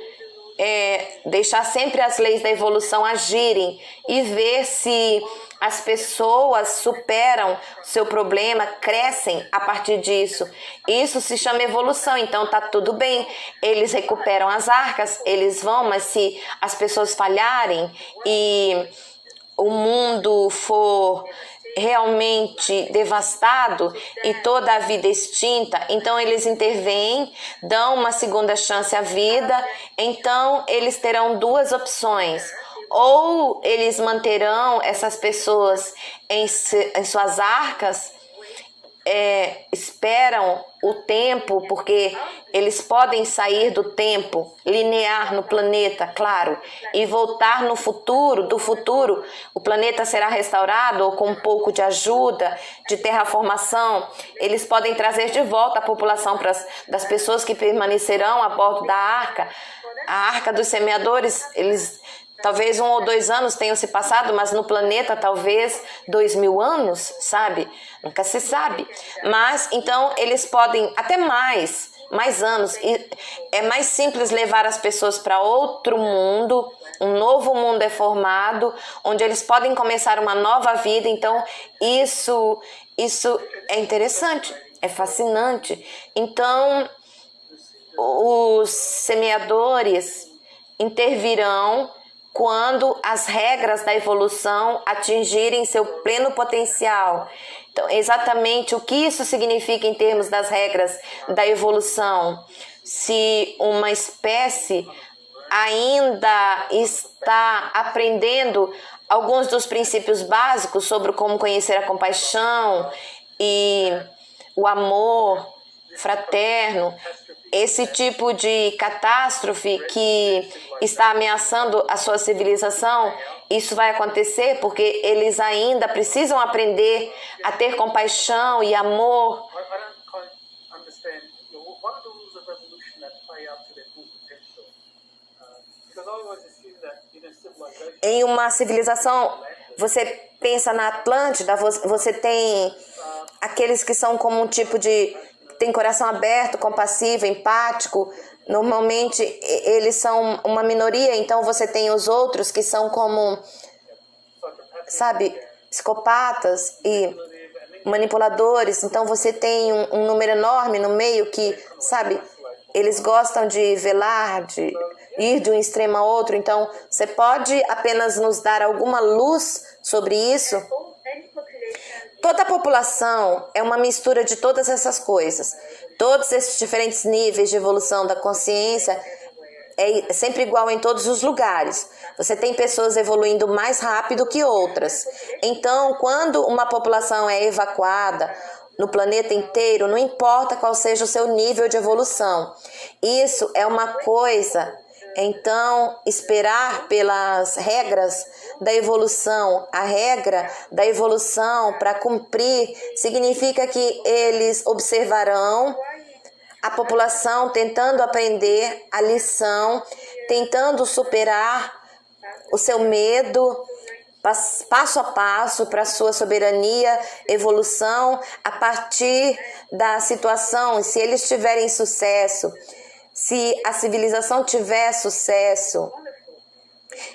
deixar sempre as leis da evolução agirem e ver se as pessoas superam seu problema, crescem a partir disso. Isso se chama evolução, então tá tudo bem. Eles recuperam as arcas, eles vão, mas se as pessoas falharem e o mundo for realmente devastado e toda a vida extinta, então eles intervêm, dão uma segunda chance à vida. Então eles terão duas opções: ou eles manterão essas pessoas em suas arcas, esperam o tempo, porque eles podem sair do tempo linear no planeta, claro, e voltar no futuro. Do futuro, o planeta será restaurado, ou com um pouco de ajuda, de terraformação, eles podem trazer de volta a população das pessoas que permanecerão a bordo da arca. A arca dos semeadores, eles talvez 1 ou 2 anos tenham se passado, mas no planeta talvez 2000 anos, sabe? Nunca se sabe. Mas então eles podem até mais anos. E é mais simples levar as pessoas para outro mundo. Um novo mundo é formado, onde eles podem começar uma nova vida. Então isso é interessante, é fascinante. Então os semeadores intervirão quando as regras da evolução atingirem seu pleno potencial. Então, exatamente o que isso significa em termos das regras da evolução? Se uma espécie ainda está aprendendo alguns dos princípios básicos sobre como conhecer a compaixão e o amor fraterno, esse tipo de catástrofe que está ameaçando a sua civilização, isso vai acontecer porque eles ainda precisam aprender a ter compaixão e amor. Em uma civilização, você pensa na Atlântida, você tem aqueles que são como um tipo de... tem coração aberto, compassivo, empático. Normalmente eles são uma minoria, então você tem os outros que são como, sabe, psicopatas e manipuladores. Então você tem um número enorme no meio que, sabe, eles gostam de velar, de ir de um extremo a outro. Então você pode apenas nos dar alguma luz sobre isso? Toda a população é uma mistura de todas essas coisas. Todos esses diferentes níveis de evolução da consciência é sempre igual em todos os lugares. Você tem pessoas evoluindo mais rápido que outras. Então, quando uma população é evacuada no planeta inteiro, não importa qual seja o seu nível de evolução. Isso é uma coisa. Então, esperar pelas regras da evolução, a regra da evolução para cumprir, significa que eles observarão a população tentando aprender a lição, tentando superar o seu medo, passo a passo para a sua soberania, evolução, a partir da situação. Se eles tiverem sucesso, se a civilização tiver sucesso,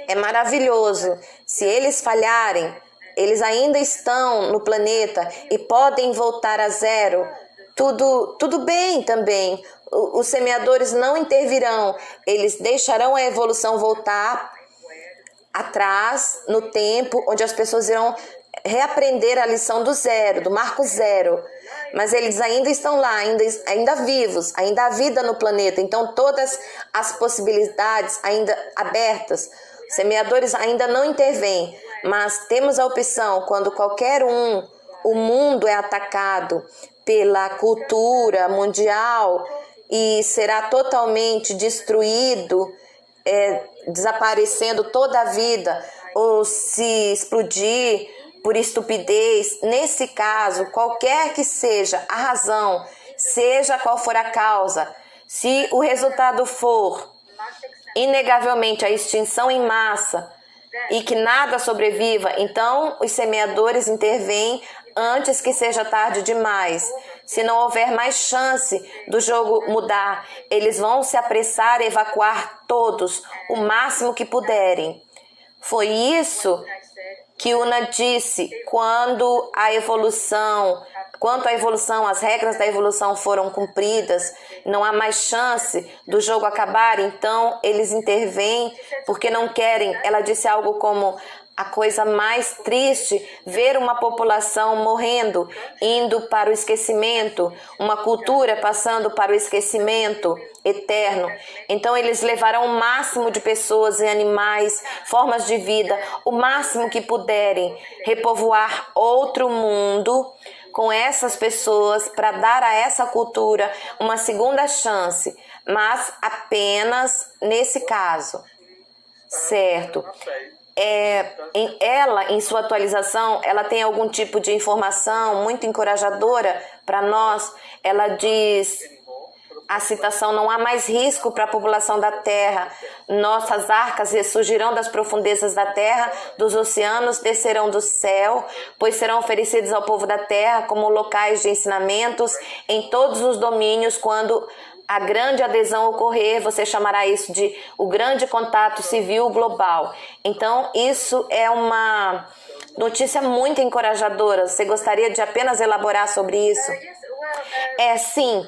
é maravilhoso. Se eles falharem, eles ainda estão no planeta e podem voltar a zero. Tudo bem também. Os semeadores não intervirão. Eles deixarão a evolução voltar atrás no tempo, onde as pessoas irão reaprender a lição do zero, do marco zero. Mas eles ainda estão lá, ainda vivos, ainda há vida no planeta. Então todas as possibilidades ainda abertas. Os semeadores ainda não intervêm, mas temos a opção quando o mundo é atacado pela cultura mundial e será totalmente destruído, desaparecendo toda a vida, ou se explodir por estupidez. Nesse caso, qualquer que seja a razão, seja qual for a causa, se o resultado for inegavelmente a extinção em massa e que nada sobreviva, então os semeadores intervêm antes que seja tarde demais. Se não houver mais chance do jogo mudar, eles vão se apressar a evacuar todos, o máximo que puderem. Foi isso que Una disse quanto à evolução, as regras da evolução foram cumpridas, não há mais chance do jogo acabar, então eles intervêm porque não querem. Ela disse algo como: a coisa mais triste, ver uma população morrendo, indo para o esquecimento, uma cultura passando para o esquecimento eterno. Então eles levarão o máximo de pessoas e animais, formas de vida, o máximo que puderem, repovoar outro mundo com essas pessoas para dar a essa cultura uma segunda chance, mas apenas nesse caso, certo? Ela, em sua atualização, ela tem algum tipo de informação muito encorajadora para nós. Ela diz, a citação: não há mais risco para a população da Terra. Nossas arcas ressurgirão das profundezas da Terra, dos oceanos, descerão do céu, pois serão oferecidos ao povo da Terra como locais de ensinamentos em todos os domínios. Quando a grande adesão ocorrer, você chamará isso de o grande contato civil global. Então, isso é uma notícia muito encorajadora. Você gostaria de apenas elaborar sobre isso? Sim.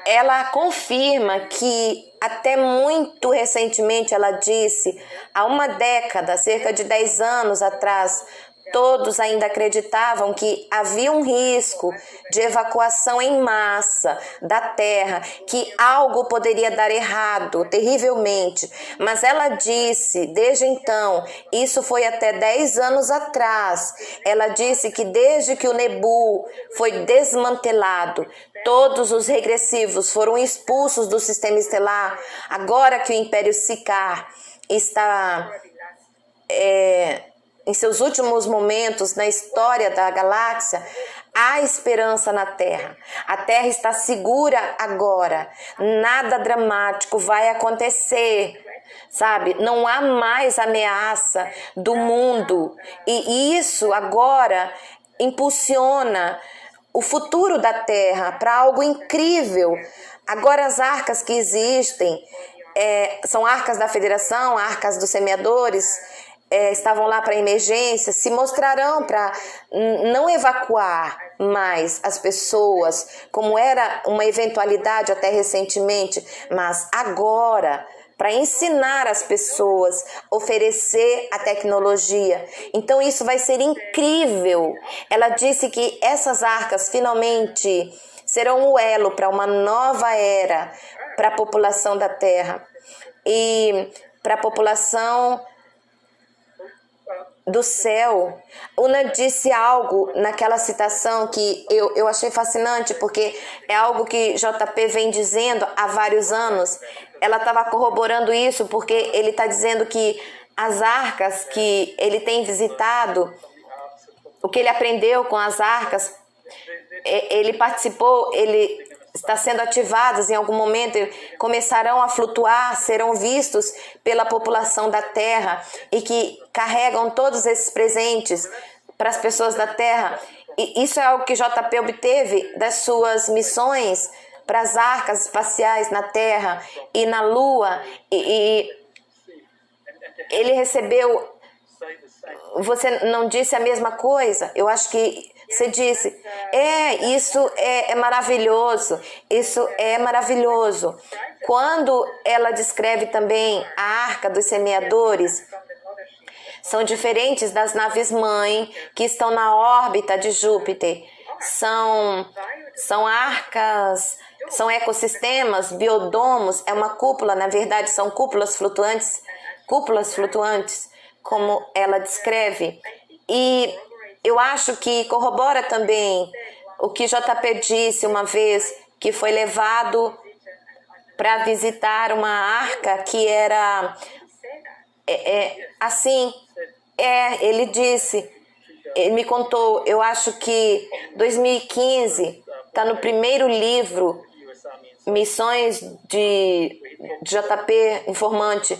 Ela confirma que até muito recentemente, ela disse, há uma década, cerca de 10 anos atrás, todos ainda acreditavam que havia um risco de evacuação em massa da Terra, que algo poderia dar errado, terrivelmente. Mas ela disse, desde então, isso foi até 10 anos atrás, ela disse que desde que o Nebu foi desmantelado, todos os regressivos foram expulsos do sistema estelar. Agora que o Império Sicár está em seus últimos momentos na história da galáxia, há esperança na Terra. A Terra está segura agora. Nada dramático vai acontecer, sabe? Não há mais ameaça do mundo. E isso agora impulsiona o futuro da Terra para algo incrível. Agora as arcas que existem são arcas da Federação, arcas dos semeadores, estavam lá para emergência, se mostrarão para não evacuar mais as pessoas, como era uma eventualidade até recentemente, mas agora para ensinar as pessoas, oferecer a tecnologia. Então isso vai ser incrível. Ela disse que essas arcas finalmente serão o elo para uma nova era para a população da Terra e para a população do céu. Una disse algo naquela citação que eu achei fascinante, porque é algo que JP vem dizendo há vários anos. Ela estava corroborando isso porque ele está dizendo que as arcas que ele tem visitado, o que ele aprendeu com as arcas, ele participou, ele está sendo ativadas em algum momento, começarão a flutuar, serão vistos pela população da Terra e que carregam todos esses presentes para as pessoas da Terra. E isso é algo que JP obteve das suas missões para as arcas espaciais na Terra e na Lua. E ele recebeu... Você não disse a mesma coisa? Eu acho que você disse, isso é maravilhoso, isso é maravilhoso. Quando ela descreve também a arca dos semeadores, são diferentes das naves-mãe que estão na órbita de Júpiter. São arcas, são ecossistemas, biodomos, é uma cúpula, na verdade são cúpulas flutuantes, como ela descreve. E eu acho que corrobora também o que JP disse uma vez, que foi levado para visitar uma arca que era assim. Ele disse, ele me contou, eu acho que 2015 está no primeiro livro, Missões de JP Informante.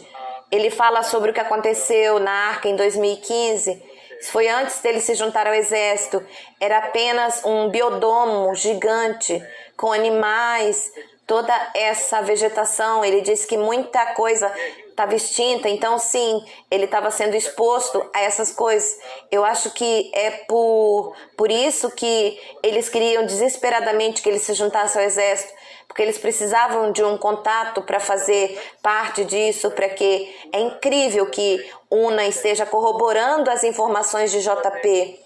Ele fala sobre o que aconteceu na arca em 2015. Foi antes dele se juntar ao exército. Era apenas um biodomo gigante com animais, toda essa vegetação. Ele disse que muita coisa estava extinta, então sim, ele estava sendo exposto a essas coisas. Eu acho que é por isso que eles queriam desesperadamente que ele se juntasse ao exército, porque eles precisavam de um contato para fazer parte disso, para que é incrível que Una esteja corroborando as informações de JP.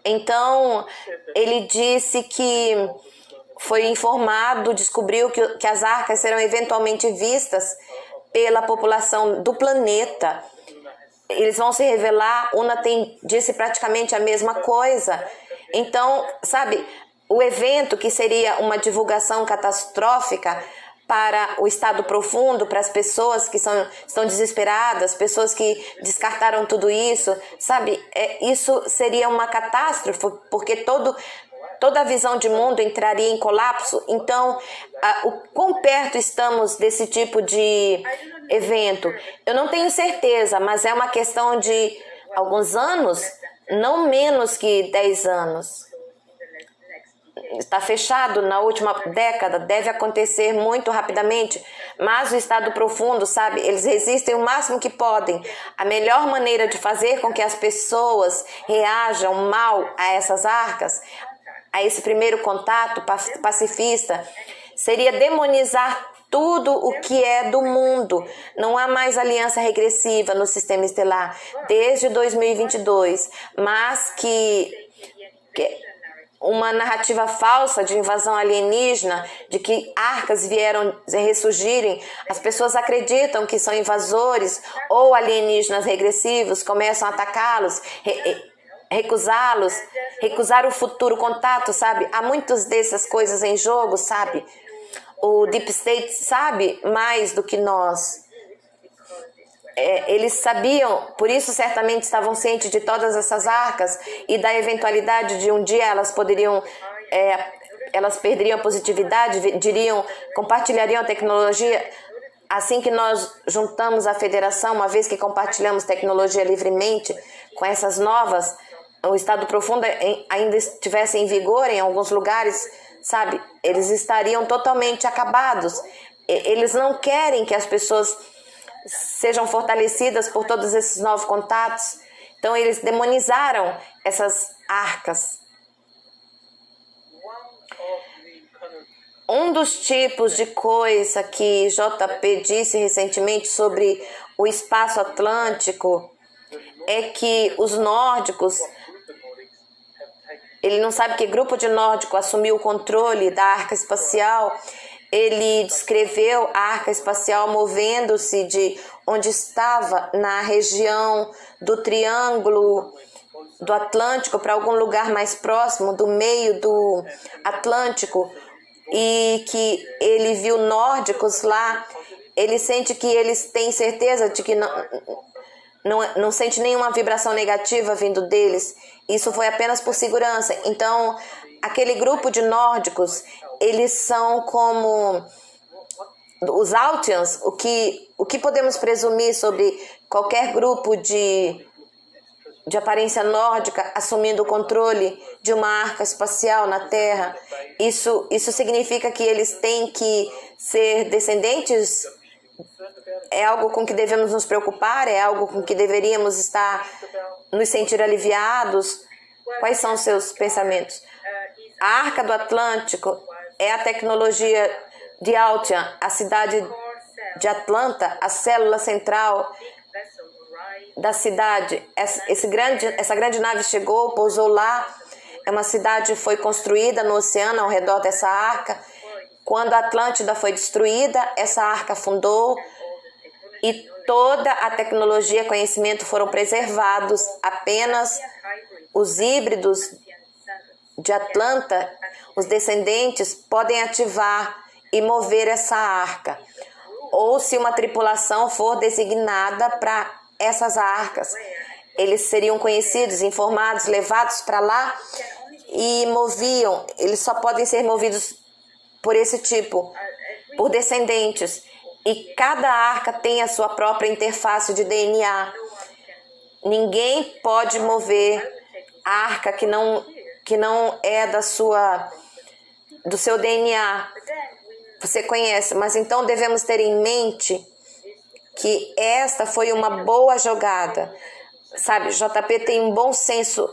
Então, ele disse que foi informado, descobriu que as arcas serão eventualmente vistas pela população do planeta. Eles vão se revelar. Una disse praticamente a mesma coisa. Então, sabe, o evento que seria uma divulgação catastrófica para o estado profundo, para as pessoas que estão desesperadas, pessoas que descartaram tudo isso, sabe? Isso seria uma catástrofe, porque toda a visão de mundo entraria em colapso. Então, o quão perto estamos desse tipo de evento? Eu não tenho certeza, mas é uma questão de alguns anos, não menos que 10 anos. Está fechado na última década, deve acontecer muito rapidamente, mas o estado profundo, sabe, eles resistem o máximo que podem. A melhor maneira de fazer com que as pessoas reajam mal a essas arcas, a esse primeiro contato pacifista, seria demonizar tudo o que é do mundo. Não há mais aliança regressiva no sistema estelar desde 2022, mas que uma narrativa falsa de invasão alienígena, de que arcas vieram ressurgirem, as pessoas acreditam que são invasores ou alienígenas regressivos, começam a atacá-los, recusá-los, recusar o futuro contato, sabe? Há muitas dessas coisas em jogo, sabe? O Deep State sabe mais do que nós. Eles sabiam, por isso certamente estavam cientes de todas essas arcas e da eventualidade de um dia elas perderiam a positividade, compartilhariam a tecnologia. Assim que nós juntamos a federação, uma vez que compartilhamos tecnologia livremente com essas novas, o estado profundo ainda estivesse em vigor em alguns lugares, sabe? Eles estariam totalmente acabados. Eles não querem que as pessoas sejam fortalecidas por todos esses novos contatos. Então eles demonizaram essas arcas. Um dos tipos de coisa que JP disse recentemente sobre o espaço atlântico é que os nórdicos, ele não sabe que grupo de nórdico assumiu o controle da arca espacial. Ele descreveu a arca espacial movendo-se de onde estava na região do Triângulo do Atlântico para algum lugar mais próximo, do meio do Atlântico, e que ele viu nórdicos lá. Ele sente que eles têm certeza de que não sente nenhuma vibração negativa vindo deles. Isso foi apenas por segurança. Então, aquele grupo de nórdicos, eles são como os Altians. O que podemos presumir sobre qualquer grupo de aparência nórdica assumindo o controle de uma arca espacial na Terra? Isso significa que eles têm que ser descendentes? É algo com que devemos nos preocupar? É algo com que deveríamos estar nos sentir aliviados? Quais são os seus pensamentos? A Arca do Atlântico é a tecnologia de Altian, a cidade de Atlanta, a célula central da cidade. Essa grande nave chegou, pousou lá. Uma cidade foi construída no oceano ao redor dessa arca. Quando a Atlântida foi destruída, essa arca afundou e toda a tecnologia e conhecimento foram preservados. Apenas os híbridos de Atlanta, os descendentes, podem ativar e mover essa arca. Ou se uma tripulação for designada para essas arcas, eles seriam conhecidos, informados, levados para lá e moviam. Eles só podem ser movidos por esse tipo, por descendentes. E cada arca tem a sua própria interface de DNA. Ninguém pode mover a arca que não é do seu DNA. Você conhece, mas então devemos ter em mente que esta foi uma boa jogada. Sabe, JP tem um bom senso,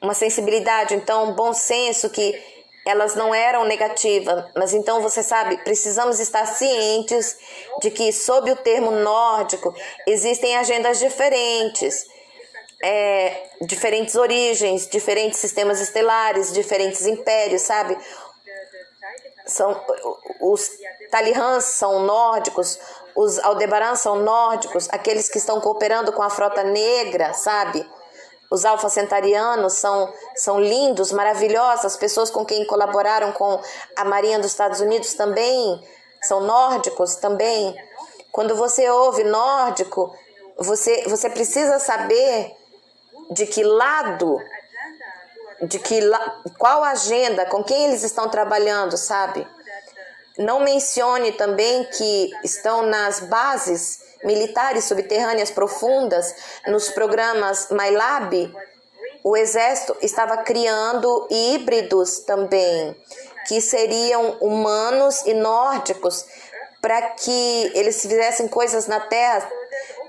uma sensibilidade, então um bom senso que elas não eram negativas, mas então você sabe, precisamos estar cientes de que sob o termo nórdico existem agendas diferentes, diferentes origens, diferentes sistemas estelares, diferentes impérios, sabe? Os Talihans são nórdicos, os Aldebaran são nórdicos, aqueles que estão cooperando com a frota negra, sabe? Os Alfa Centaurianos são lindos, maravilhosos, as pessoas com quem colaboraram com a Marinha dos Estados Unidos também são nórdicos também. Quando você ouve nórdico, você precisa saber de que lado, qual agenda, com quem eles estão trabalhando, sabe? Não mencione também que estão nas bases militares subterrâneas profundas, nos programas MyLab. O exército estava criando híbridos também, que seriam humanos e nórdicos, para que eles fizessem coisas na Terra,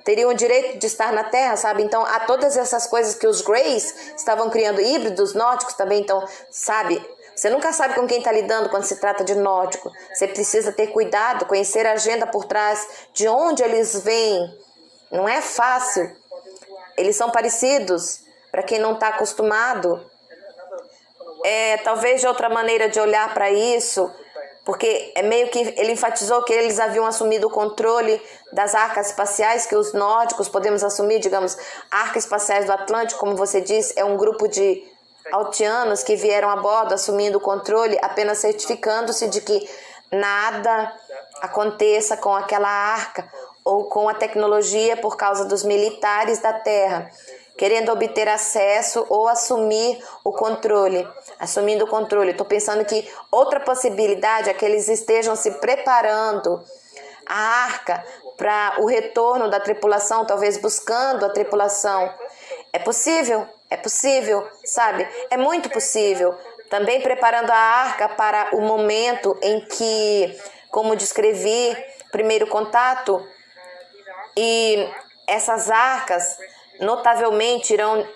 teriam o direito de estar na Terra, sabe? Então, há todas essas coisas que os Greys estavam criando, híbridos nórdicos também, então, sabe? Você nunca sabe com quem está lidando quando se trata de nórdico. Você precisa ter cuidado, conhecer a agenda por trás, de onde eles vêm. Não é fácil. Eles são parecidos, para quem não está acostumado. Talvez de outra maneira de olhar para isso, porque é meio que ele enfatizou que eles haviam assumido o controle das arcas espaciais, que os nórdicos podemos assumir, digamos, arcas espaciais do Atlântico, como você disse, é um grupo de altianos que vieram a bordo assumindo o controle, apenas certificando-se de que nada aconteça com aquela arca ou com a tecnologia por causa dos militares da Terra, querendo obter acesso ou assumir o controle. Assumindo o controle. Estou pensando que outra possibilidade é que eles estejam se preparando a arca para o retorno da tripulação, talvez buscando a tripulação. É possível, sabe? É muito possível. Também preparando a arca para o momento em que, como descrevi, primeiro contato, e essas arcas notavelmente irão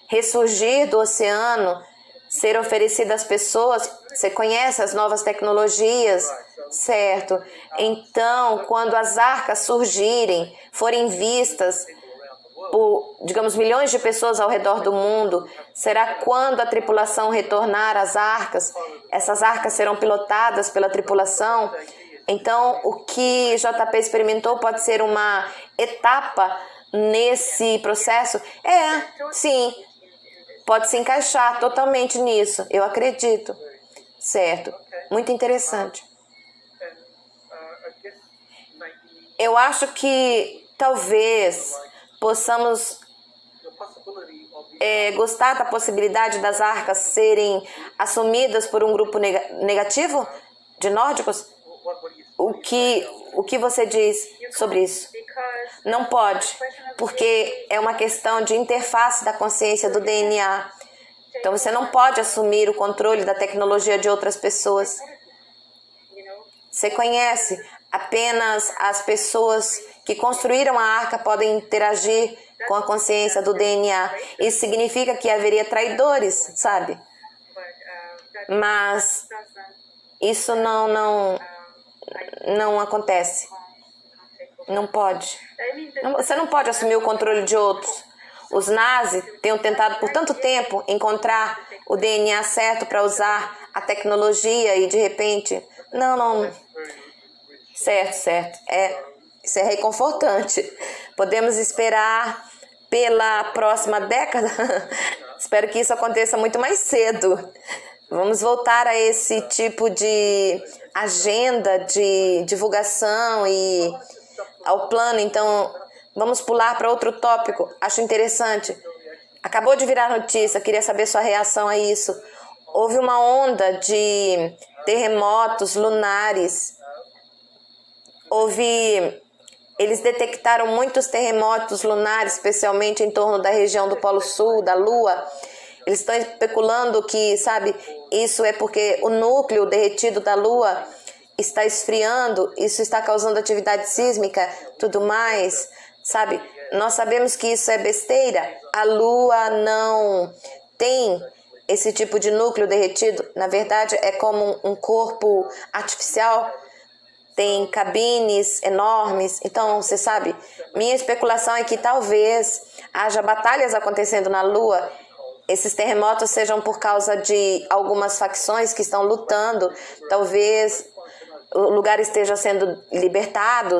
ressurgir do oceano, ser oferecidas às pessoas. Você conhece as novas tecnologias, certo? Então, quando as arcas surgirem, forem vistas por, digamos, milhões de pessoas ao redor do mundo, será quando a tripulação retornar às arcas, essas arcas serão pilotadas pela tripulação. Então, o que JP experimentou pode ser uma etapa nesse processo? Sim, pode se encaixar totalmente nisso, eu acredito. Certo, muito interessante. Eu acho que talvez possamos gostar da possibilidade das arcas serem assumidas por um grupo negativo? de nórdicos? O que você diz sobre isso? Não pode, porque é uma questão de interface da consciência do DNA. Então você não pode assumir o controle da tecnologia de outras pessoas. Você conhece, apenas as pessoas que construíram a arca podem interagir com a consciência do DNA. Isso significa que haveria traidores, sabe? Mas isso não acontece. Não pode. Você não pode assumir o controle de outros. Os nazis têm tentado por tanto tempo encontrar o DNA certo para usar a tecnologia e de repente... Não. Certo. Isso é reconfortante. Podemos esperar pela próxima década. Espero que isso aconteça muito mais cedo. Vamos voltar a esse tipo de agenda de divulgação e ao plano. Então, vamos pular para outro tópico. Acho interessante. Acabou de virar notícia, queria saber sua reação a isso. Houve uma onda de terremotos lunares. Eles detectaram muitos terremotos lunares, especialmente em torno da região do Polo Sul, da Lua. Eles estão especulando que, sabe, isso é porque o núcleo derretido da Lua está esfriando, isso está causando atividade sísmica, tudo mais, sabe? Nós sabemos que isso é besteira. A Lua não tem esse tipo de núcleo derretido. Na verdade, é como um corpo artificial. Tem cabines enormes. Então, você sabe, minha especulação é que talvez haja batalhas acontecendo na Lua. Esses terremotos sejam por causa de algumas facções que estão lutando. Talvez o lugar esteja sendo libertado.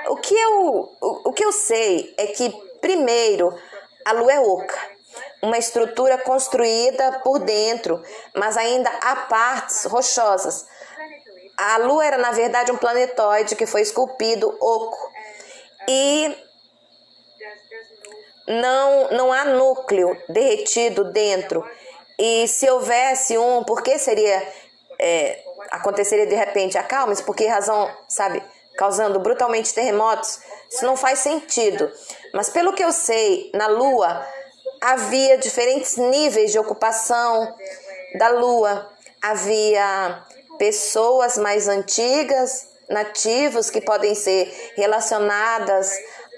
O que eu sei é que, primeiro, a Lua é oca. Uma estrutura construída por dentro, mas ainda há partes rochosas. A Lua era, na verdade, um planetóide que foi esculpido oco. E não há núcleo derretido dentro. E se houvesse por que aconteceria de repente? Acalme-se, por que razão, sabe, causando brutalmente terremotos? Isso não faz sentido. Mas pelo que eu sei, na Lua havia diferentes níveis de ocupação da Lua. Havia pessoas mais antigas, nativos, que podem ser relacionadas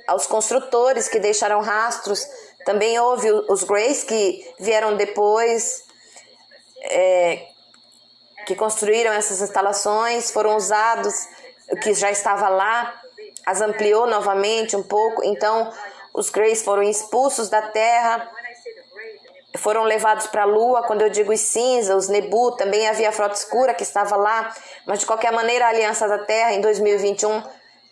aos construtores que deixaram rastros. Também houve os Greys que vieram depois, que construíram essas instalações, foram usados, o que já estava lá, as ampliou novamente um pouco. Então, os Greys foram expulsos da Terra, foram levados para a Lua. Quando eu digo os cinza, os Nebu, também havia a frota escura que estava lá, mas de qualquer maneira a Aliança da Terra em 2021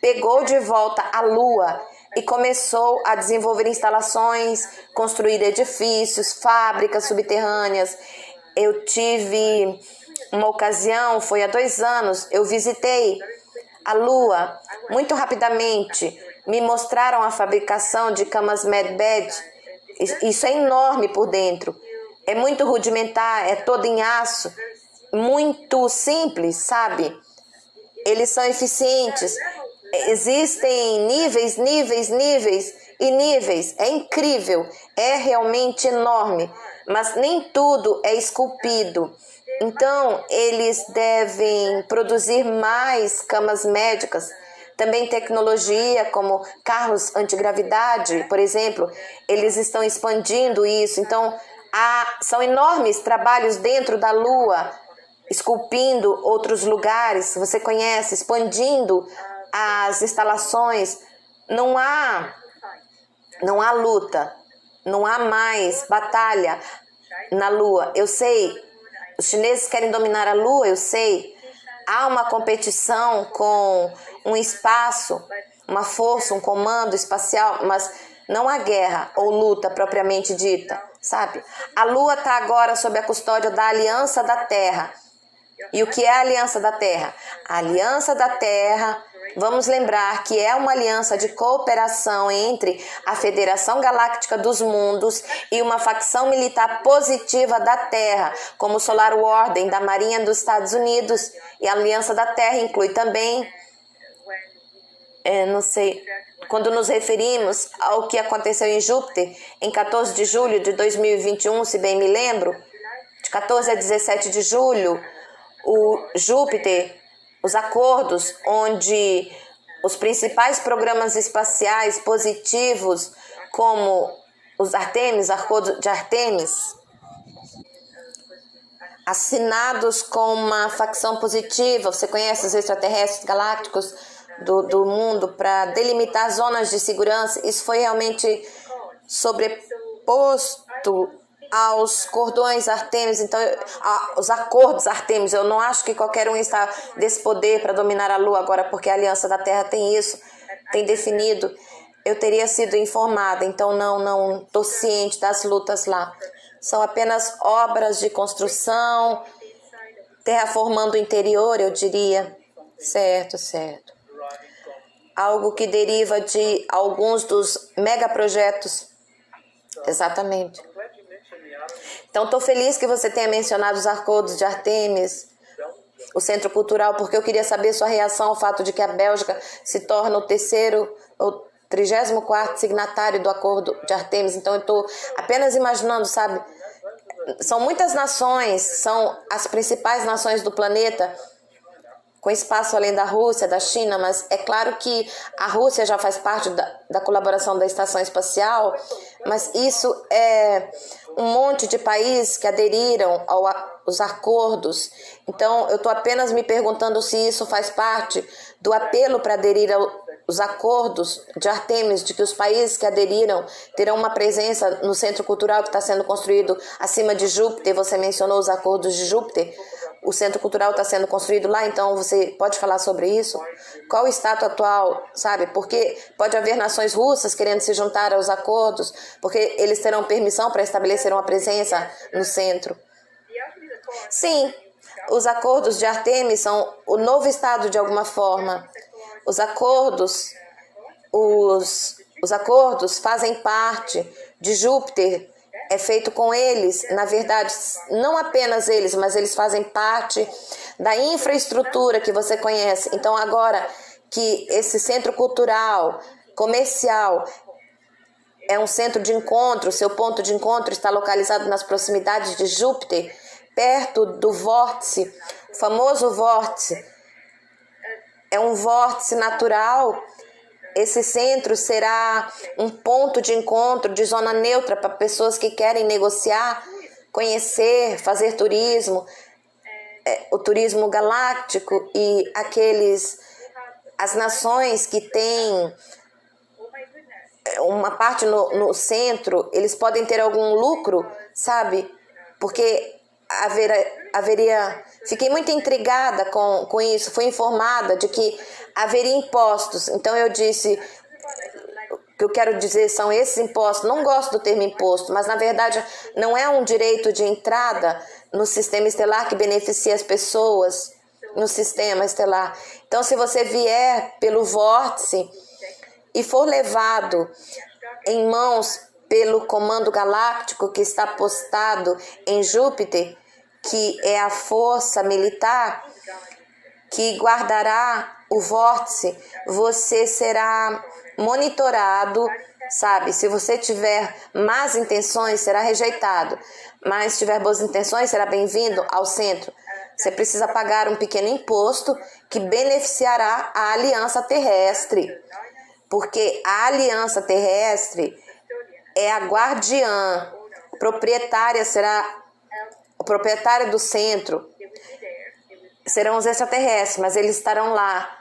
pegou de volta a Lua e começou a desenvolver instalações, construir edifícios, fábricas subterrâneas. Eu tive uma ocasião, foi há 2 anos, eu visitei a Lua muito rapidamente. Me mostraram a fabricação de camas medbed. Isso é enorme por dentro. É muito rudimentar, é todo em aço. Muito simples, sabe? Eles são eficientes. Existem níveis e níveis. É incrível. É realmente enorme. Mas nem tudo é esculpido. Então, eles devem produzir mais camas médicas. Também tecnologia como carros antigravidade, por exemplo, eles estão expandindo isso. Então, são enormes trabalhos dentro da Lua, esculpindo outros lugares, você conhece, expandindo as instalações. Não há luta, não há mais batalha na Lua. Eu sei, os chineses querem dominar a Lua, eu sei. Há uma competição com um espaço, uma força, um comando espacial, mas não há guerra ou luta propriamente dita, sabe? A Lua está agora sob a custódia da Aliança da Terra. E o que é a Aliança da Terra? A Aliança da Terra Vamos lembrar que é uma aliança de cooperação entre a Federação Galáctica dos Mundos e uma facção militar positiva da Terra, como o Solar Warden da Marinha dos Estados Unidos. E a Aliança da Terra inclui também, quando nos referimos ao que aconteceu em Júpiter, em 14 de julho de 2021, se bem me lembro, de 14 a 17 de julho, o Júpiter, os acordos onde os principais programas espaciais positivos, como os Artemis, acordo de Artemis, assinados com uma facção positiva, você conhece os extraterrestres galácticos do mundo, para delimitar zonas de segurança, isso foi realmente sobreposto aos cordões Artemis, então os acordos Artemis. Eu não acho que qualquer um está desse poder para dominar a Lua agora, porque a Aliança da Terra tem isso, tem definido. Eu teria sido informada, então não estou ciente das lutas lá. São apenas obras de construção, terraformando o interior, eu diria. Certo. Algo que deriva de alguns dos megaprojetos. Exatamente. Então, estou feliz que você tenha mencionado os acordos de Artemis, o Centro Cultural, porque eu queria saber sua reação ao fato de que a Bélgica se torna o 34º ou 34º signatário do acordo de Artemis. Então, eu estou apenas imaginando, sabe? São muitas nações, são as principais nações do planeta, com espaço além da Rússia, da China, mas é claro que a Rússia já faz parte da colaboração da Estação Espacial, mas isso é um monte de países que aderiram aos acordos. Então, eu estou apenas me perguntando se isso faz parte do apelo para aderir aos acordos de Artemis, de que os países que aderiram terão uma presença no Centro Cultural que está sendo construído acima de Júpiter. Você mencionou os acordos de Júpiter. O Centro Cultural está sendo construído lá, então você pode falar sobre isso? Qual o status atual, sabe? Porque pode haver nações russas querendo se juntar aos acordos, porque eles terão permissão para estabelecer uma presença no centro. Sim, os acordos de Artemis são o novo estado de alguma forma. Os acordos fazem parte de Júpiter. É feito com eles, na verdade, não apenas eles, mas eles fazem parte da infraestrutura que você conhece. Então, agora que esse centro cultural, comercial, é um centro de encontro, seu ponto de encontro está localizado nas proximidades de Júpiter, perto do vórtice, o famoso vórtice. É um vórtice natural. Esse centro será um ponto de encontro, de zona neutra para pessoas que querem negociar, conhecer, fazer turismo, o turismo galáctico e as nações que têm uma parte no centro, eles podem ter algum lucro, sabe? Porque haveria... Fiquei muito intrigada com isso, fui informada de que haveria impostos. Então eu disse, o que eu quero dizer são esses impostos. Não gosto do termo imposto, mas na verdade não é um direito de entrada no sistema estelar que beneficia as pessoas no sistema estelar. Então, se você vier pelo vórtice e for levado em mãos pelo comando galáctico que está postado em Júpiter, que é a força militar que guardará o vórtice, você será monitorado, sabe? Se você tiver más intenções, será rejeitado, mas se tiver boas intenções, será bem-vindo ao centro. Você precisa pagar um pequeno imposto que beneficiará a aliança terrestre, porque a aliança terrestre é a guardiã, o proprietário do centro serão os extraterrestres, mas eles estarão lá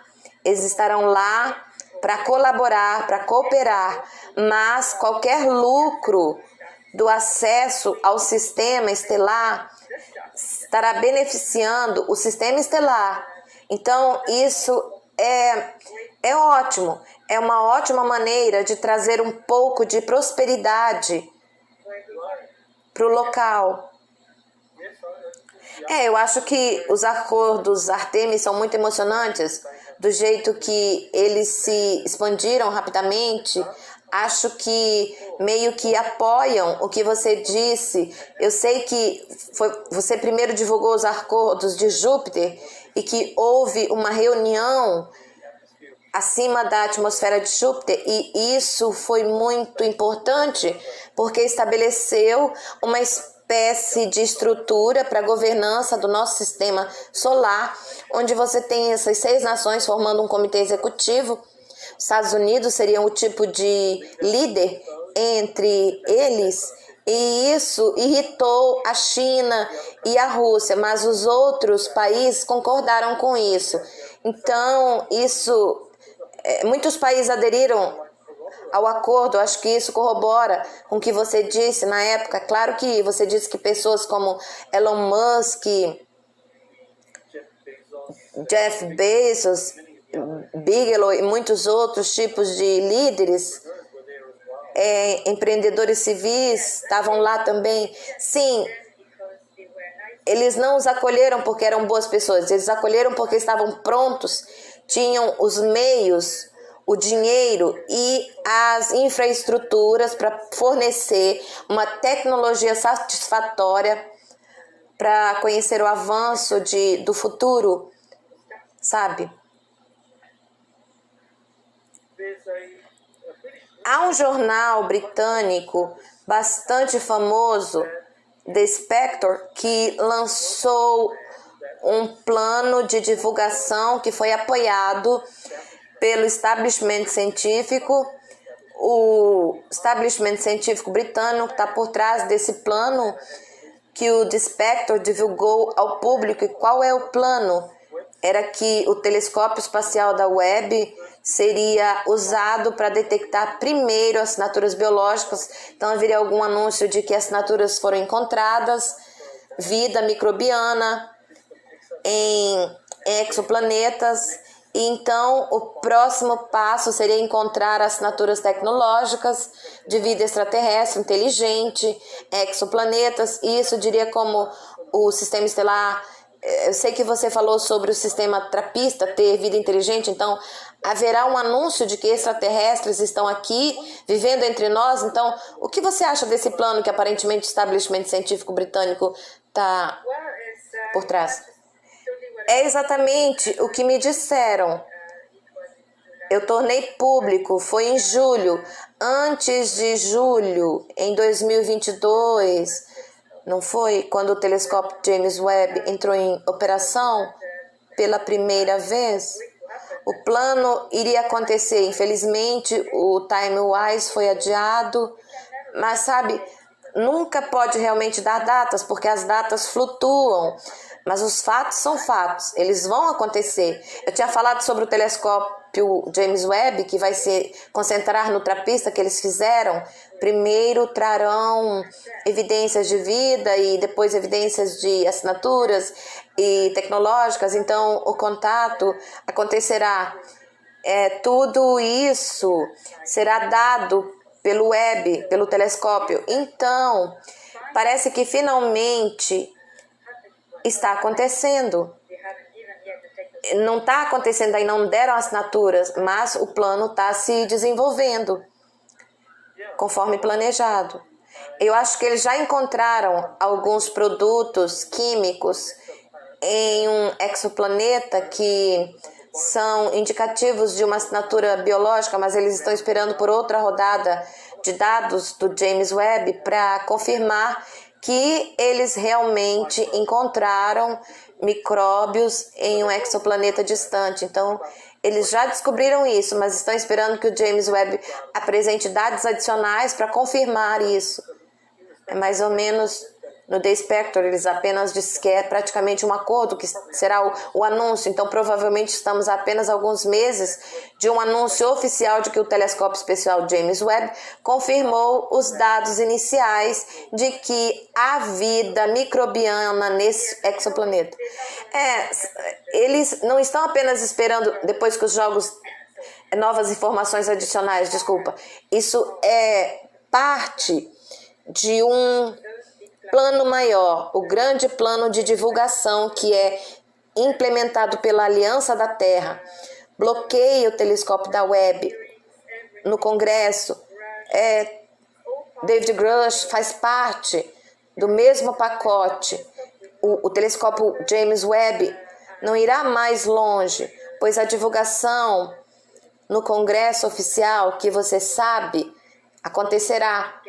para colaborar, para cooperar, mas qualquer lucro do acesso ao sistema estelar estará beneficiando o sistema estelar. Então, isso é ótimo, é uma ótima maneira de trazer um pouco de prosperidade para o local. Eu acho que os acordos Artemis são muito emocionantes, do jeito que eles se expandiram rapidamente, acho que meio que apoiam o que você disse. Eu sei que você primeiro divulgou os acordos de Júpiter e que houve uma reunião acima da atmosfera de Júpiter, e isso foi muito importante porque estabeleceu uma espécie de estrutura para a governança do nosso sistema solar, onde você tem essas 6 nações formando um comitê executivo. Os Estados Unidos seriam o tipo de líder entre eles, e isso irritou a China e a Rússia, mas os outros países concordaram com isso. Então, muitos países aderiram ao acordo. Acho que isso corrobora com o que você disse na época. Claro que você disse que pessoas como Elon Musk, Jeff Bezos, Bigelow e muitos outros tipos de líderes, empreendedores civis, estavam lá também. Sim, eles não os acolheram porque eram boas pessoas, eles acolheram porque estavam prontos, tinham os meios, o dinheiro e as infraestruturas para fornecer uma tecnologia satisfatória para conhecer o avanço do futuro, sabe? Há um jornal britânico bastante famoso, The Spectre, que lançou um plano de divulgação que foi apoiado pelo establishment científico. O establishment científico britânico está por trás desse plano que o The Spectre divulgou ao público. E qual é o plano? Era que o telescópio espacial da Webb seria usado para detectar primeiro assinaturas biológicas. Então haveria algum anúncio de que assinaturas foram encontradas, vida microbiana em exoplanetas. E então o próximo passo seria encontrar assinaturas tecnológicas de vida extraterrestre, inteligente, exoplanetas. E isso diria como o sistema estelar. Eu sei que você falou sobre o sistema trapista ter vida inteligente, então haverá um anúncio de que extraterrestres estão aqui, vivendo entre nós. Então, o que você acha desse plano que aparentemente o establishment científico britânico está por trás? É exatamente o que me disseram. Eu tornei público, foi em julho, antes de julho, em 2022, não foi? Quando o telescópio James Webb entrou em operação pela primeira vez. O plano iria acontecer, infelizmente o time-wise foi adiado, mas sabe, nunca pode realmente dar datas, porque as datas flutuam, mas os fatos são fatos, eles vão acontecer. Eu tinha falado sobre o telescópio James Webb, que vai se concentrar no trapista que eles fizeram. Primeiro trarão evidências de vida e depois evidências de assinaturas e tecnológicas. Então o contato acontecerá. Tudo isso será dado pelo Webb, pelo telescópio. Então parece que finalmente está acontecendo. Não está acontecendo, aí não deram assinaturas, mas o plano está se desenvolvendo conforme planejado. Eu acho que eles já encontraram alguns produtos químicos em um exoplaneta que são indicativos de uma assinatura biológica, mas eles estão esperando por outra rodada de dados do James Webb para confirmar que eles realmente encontraram micróbios em um exoplaneta distante. Então, eles já descobriram isso, mas estão esperando que o James Webb apresente dados adicionais para confirmar isso. É mais ou menos no The Spectre, eles apenas dizem que é praticamente um acordo, que será o anúncio. Então, provavelmente estamos a apenas alguns meses de um anúncio oficial de que o telescópio especial James Webb confirmou os dados iniciais de que há vida microbiana nesse exoplaneta. Eles não estão apenas esperando depois que os jogos, novas informações adicionais, desculpa. Isso é parte de um plano maior, o grande plano de divulgação que é implementado pela Aliança da Terra, bloqueia o telescópio da Webb no Congresso. David Grush faz parte do mesmo pacote. O telescópio James Webb não irá mais longe, pois a divulgação no Congresso oficial, que você sabe, acontecerá.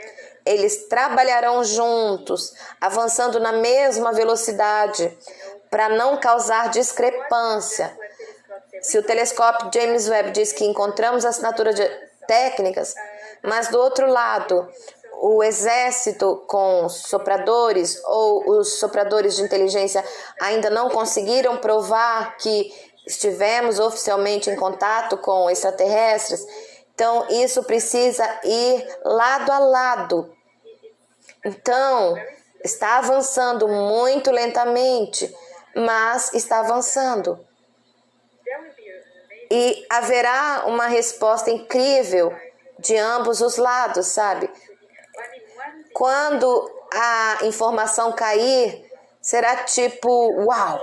Eles trabalharão juntos, avançando na mesma velocidade, para não causar discrepância. Se o telescópio James Webb diz que encontramos assinaturas técnicas, mas do outro lado, o exército com sopradores ou os sopradores de inteligência ainda não conseguiram provar que estivemos oficialmente em contato com extraterrestres, então isso precisa ir lado a lado. Então, está avançando muito lentamente, mas está avançando. E haverá uma resposta incrível de ambos os lados, sabe? Quando a informação cair, será tipo, uau!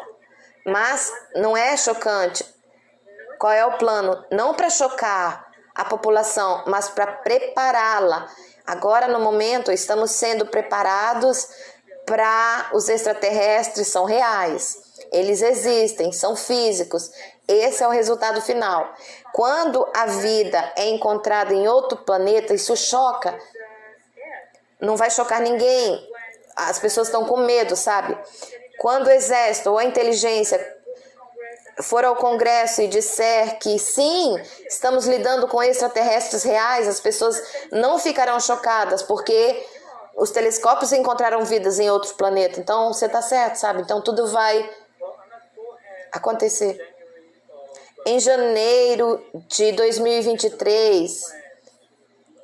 Mas não é chocante. Qual é o plano? Não para chocar a população, mas para prepará-la. Agora, no momento, estamos sendo preparados para os extraterrestres, são reais. Eles existem, são físicos. Esse é o resultado final. Quando a vida é encontrada em outro planeta, isso choca. Não vai chocar ninguém. As pessoas estão com medo, sabe? Quando o exército ou a inteligência for ao Congresso e disser que sim, estamos lidando com extraterrestres reais, as pessoas não ficarão chocadas, porque os telescópios encontraram vidas em outros planetas. Então, você está certo, sabe? Então, tudo vai acontecer. Em janeiro de 2023,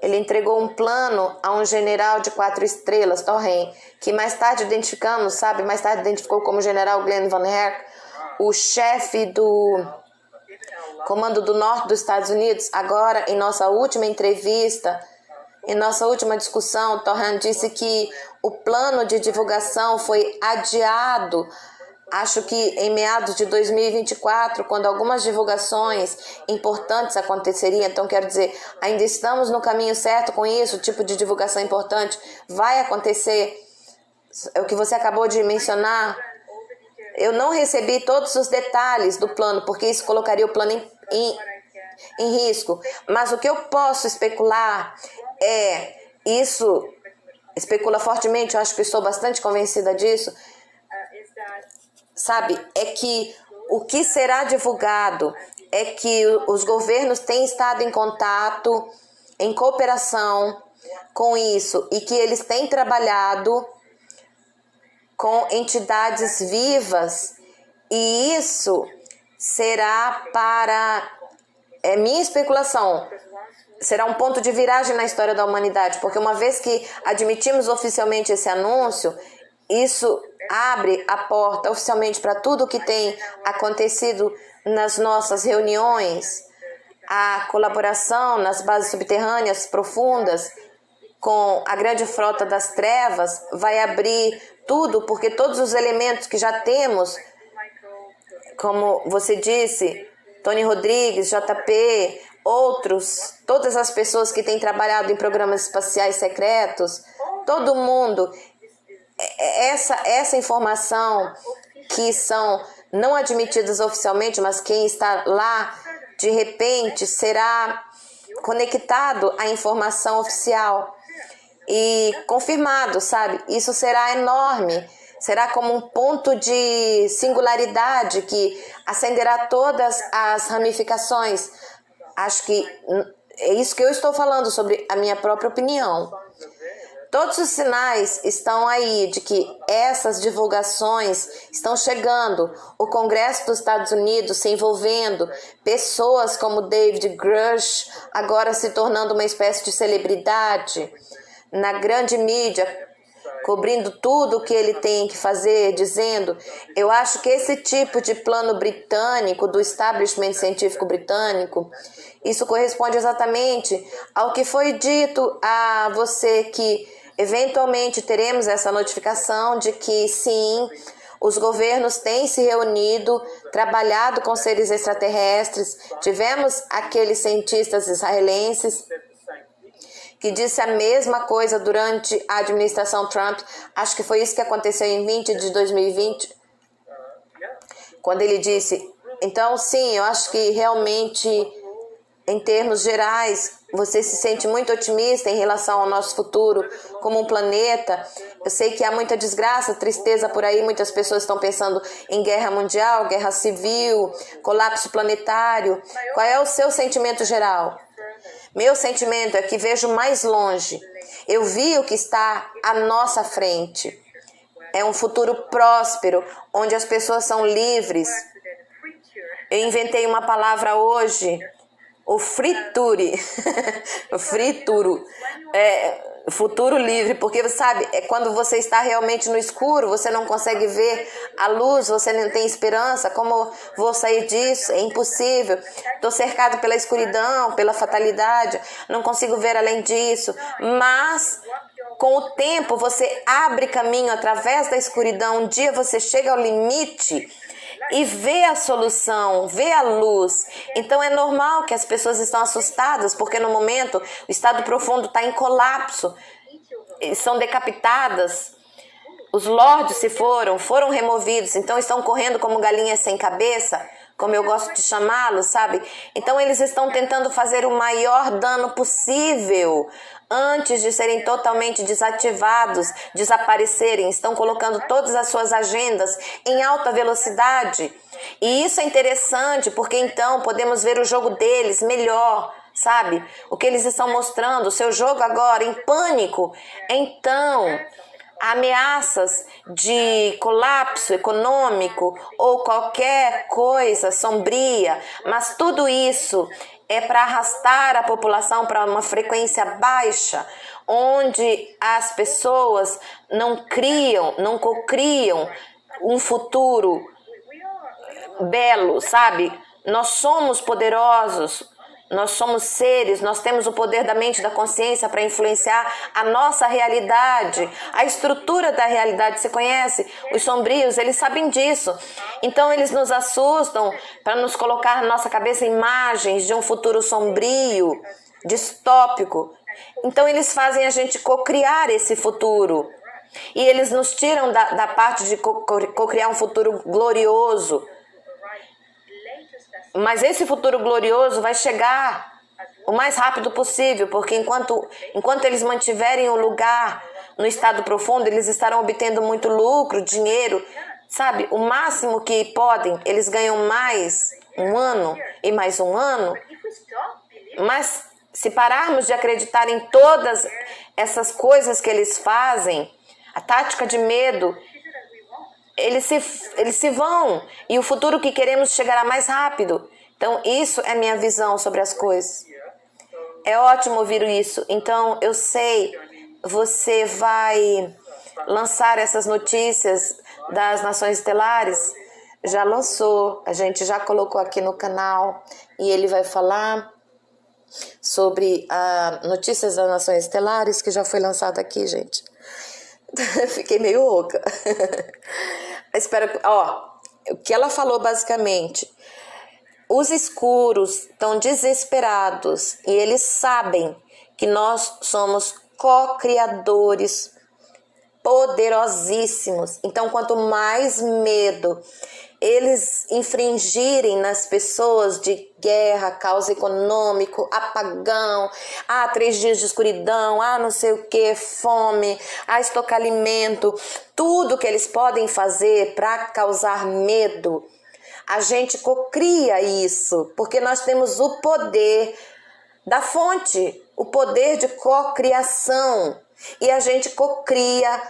ele entregou um plano a um general de 4 estrelas, Torren, que mais tarde identificamos, sabe? Mais tarde identificou como general Glenn Van Herk, o chefe do Comando do Norte dos Estados Unidos. Agora, em nossa última entrevista, em nossa última discussão, Torren disse que o plano de divulgação foi adiado, acho que em meados de 2024, quando algumas divulgações importantes aconteceriam. Então, quero dizer, ainda estamos no caminho certo com isso, o tipo de divulgação importante vai acontecer. É o que você acabou de mencionar. Eu não recebi todos os detalhes do plano, porque isso colocaria o plano em risco. Mas o que eu posso especular isso especula fortemente, eu acho que estou bastante convencida disso, sabe, é que o que será divulgado é que os governos têm estado em contato, em cooperação com isso, e que eles têm trabalhado com entidades vivas, e isso será para, minha especulação, será um ponto de viragem na história da humanidade, porque uma vez que admitimos oficialmente esse anúncio, isso abre a porta oficialmente para tudo que tem acontecido nas nossas reuniões, a colaboração nas bases subterrâneas profundas com a grande frota das trevas vai abrir tudo, porque todos os elementos que já temos, como você disse, Tony Rodrigues, JP, outros, todas as pessoas que têm trabalhado em programas espaciais secretos, todo mundo, essa informação que são não admitidas oficialmente, mas quem está lá, de repente, será conectado à informação oficial e confirmado, sabe? Isso será enorme, será como um ponto de singularidade que acenderá todas as ramificações. Acho que é isso que eu estou falando sobre a minha própria opinião. Todos os sinais estão aí de que essas divulgações estão chegando. O Congresso dos Estados Unidos se envolvendo, pessoas como David Grush agora se tornando uma espécie de celebridade na grande mídia, cobrindo tudo o que ele tem que fazer, dizendo, eu acho que esse tipo de plano britânico, do establishment científico britânico, isso corresponde exatamente ao que foi dito a você, que eventualmente teremos essa notificação de que sim, Os governos têm se reunido, trabalhado com seres extraterrestres. Tivemos aqueles cientistas israelenses que disse a mesma coisa durante a administração Trump. Acho que foi isso que aconteceu em 20 de 2020, quando ele disse. Então, sim, eu acho que realmente, em termos gerais, você se sente muito otimista em relação ao nosso futuro como um planeta. Eu sei que há muita desgraça, tristeza por aí, muitas pessoas estão pensando em guerra mundial, guerra civil, colapso planetário. Qual é o seu sentimento geral? Meu sentimento é que vejo mais longe. Eu vi o que está à nossa frente. É um futuro próspero, onde as pessoas são livres. Eu inventei uma palavra hoje, o friture. O frituro. Futuro livre, porque sabe, é quando você está realmente no escuro, você não consegue ver a luz, você não tem esperança. Como vou sair disso? É impossível. Estou cercado pela escuridão, pela fatalidade, não consigo ver além disso. Mas com o tempo você abre caminho através da escuridão. Um dia você chega ao limite e vê a solução, vê a luz. Então é normal que as pessoas estão assustadas, porque no momento o estado profundo está em colapso. Eles são decapitadas. Os lords foram removidos, então estão correndo como galinhas sem cabeça, como eu gosto de chamá-los, sabe? Então eles estão tentando fazer o maior dano possível antes de serem totalmente desativados, desaparecerem. Estão colocando todas as suas agendas em alta velocidade. E isso é interessante, porque então podemos ver o jogo deles melhor, sabe? O que eles estão mostrando, o seu jogo agora em pânico. Então, ameaças de colapso econômico ou qualquer coisa sombria, mas tudo isso é para arrastar a população para uma frequência baixa, onde as pessoas não cocriam um futuro belo, sabe? Nós somos poderosos. Nós somos seres, nós temos o poder da mente e da consciência para influenciar a nossa realidade, a estrutura da realidade. Você conhece? Os sombrios, eles sabem disso. Então eles nos assustam para nos colocar na nossa cabeça imagens de um futuro sombrio, distópico. Então eles fazem a gente cocriar esse futuro. E eles nos tiram da parte de cocriar um futuro glorioso. Mas esse futuro glorioso vai chegar o mais rápido possível, porque enquanto eles mantiverem o lugar no estado profundo, eles estarão obtendo muito lucro, dinheiro, sabe? O máximo que podem, eles ganham mais um ano e mais um ano. Mas se pararmos de acreditar em todas essas coisas que eles fazem, a tática de medo, eles se vão, e o futuro que queremos chegará mais rápido. Então isso é minha visão sobre as coisas. É ótimo ouvir isso. Então eu sei, você vai lançar essas notícias das nações estelares. Já lançou, a gente já colocou aqui no canal, e ele vai falar sobre notícias das nações estelares, que já foi lançado aqui, gente. Fiquei meio louca. Espero que, o que ela falou basicamente, os escuros estão desesperados e eles sabem que nós somos co-criadores poderosíssimos. Então, quanto mais medo eles infringirem nas pessoas de guerra, caos econômico, apagão, 3 dias de escuridão, não sei o que, fome, estocar alimento, tudo que eles podem fazer para causar medo, a gente cocria isso, porque nós temos o poder da fonte, o poder de cocriação, e a gente cocria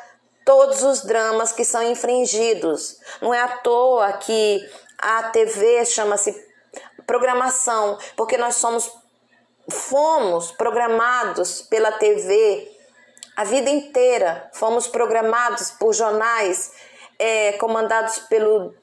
todos os dramas que são infringidos. Não é à toa que a TV chama-se programação, porque nós fomos programados pela TV a vida inteira, fomos programados por jornais comandados pelo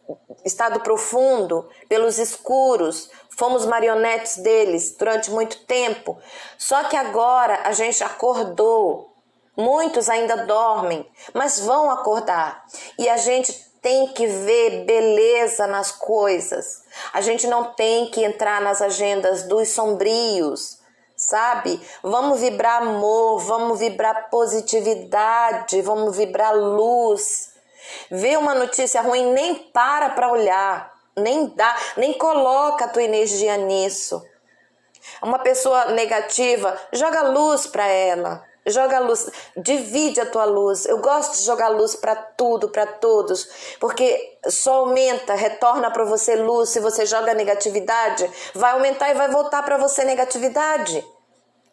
estado profundo, pelos escuros, fomos marionetes deles durante muito tempo. Só que agora a gente acordou. Muitos ainda dormem, mas vão acordar. E a gente tem que ver beleza nas coisas. A gente não tem que entrar nas agendas dos sombrios, sabe? Vamos vibrar amor, vamos vibrar positividade, vamos vibrar luz. Vê uma notícia ruim, nem para olhar, nem coloca a tua energia nisso. Uma pessoa negativa, joga luz para ela. Joga luz, divide a tua luz. Eu gosto de jogar luz para tudo, para todos, porque só aumenta, retorna para você luz. Se você joga negatividade, vai aumentar e vai voltar para você negatividade.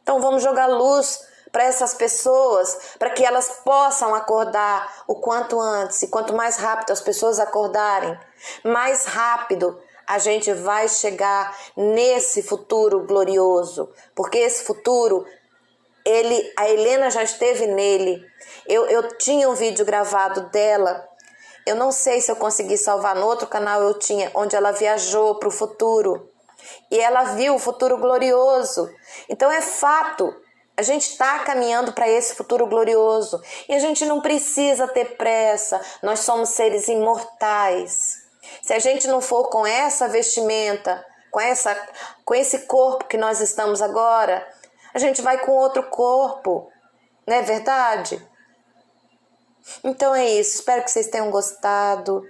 Então vamos jogar luz para essas pessoas, para que elas possam acordar o quanto antes. E quanto mais rápido as pessoas acordarem, mais rápido a gente vai chegar nesse futuro glorioso, porque esse futuro, a Helena já esteve nele. Eu tinha um vídeo gravado dela, eu não sei se eu consegui salvar no outro canal, eu tinha, onde ela viajou para o futuro e ela viu o futuro glorioso. Então é fato, a gente está caminhando para esse futuro glorioso e a gente não precisa ter pressa. Nós somos seres imortais. Se a gente não for com essa vestimenta, com esse corpo que nós estamos agora, a gente vai com outro corpo, não é verdade? Então é isso, espero que vocês tenham gostado.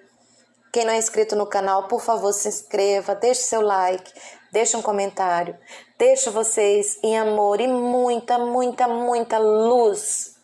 Quem não é inscrito no canal, por favor, se inscreva, deixe seu like, deixe um comentário. Deixo vocês em amor e muita, muita, muita luz.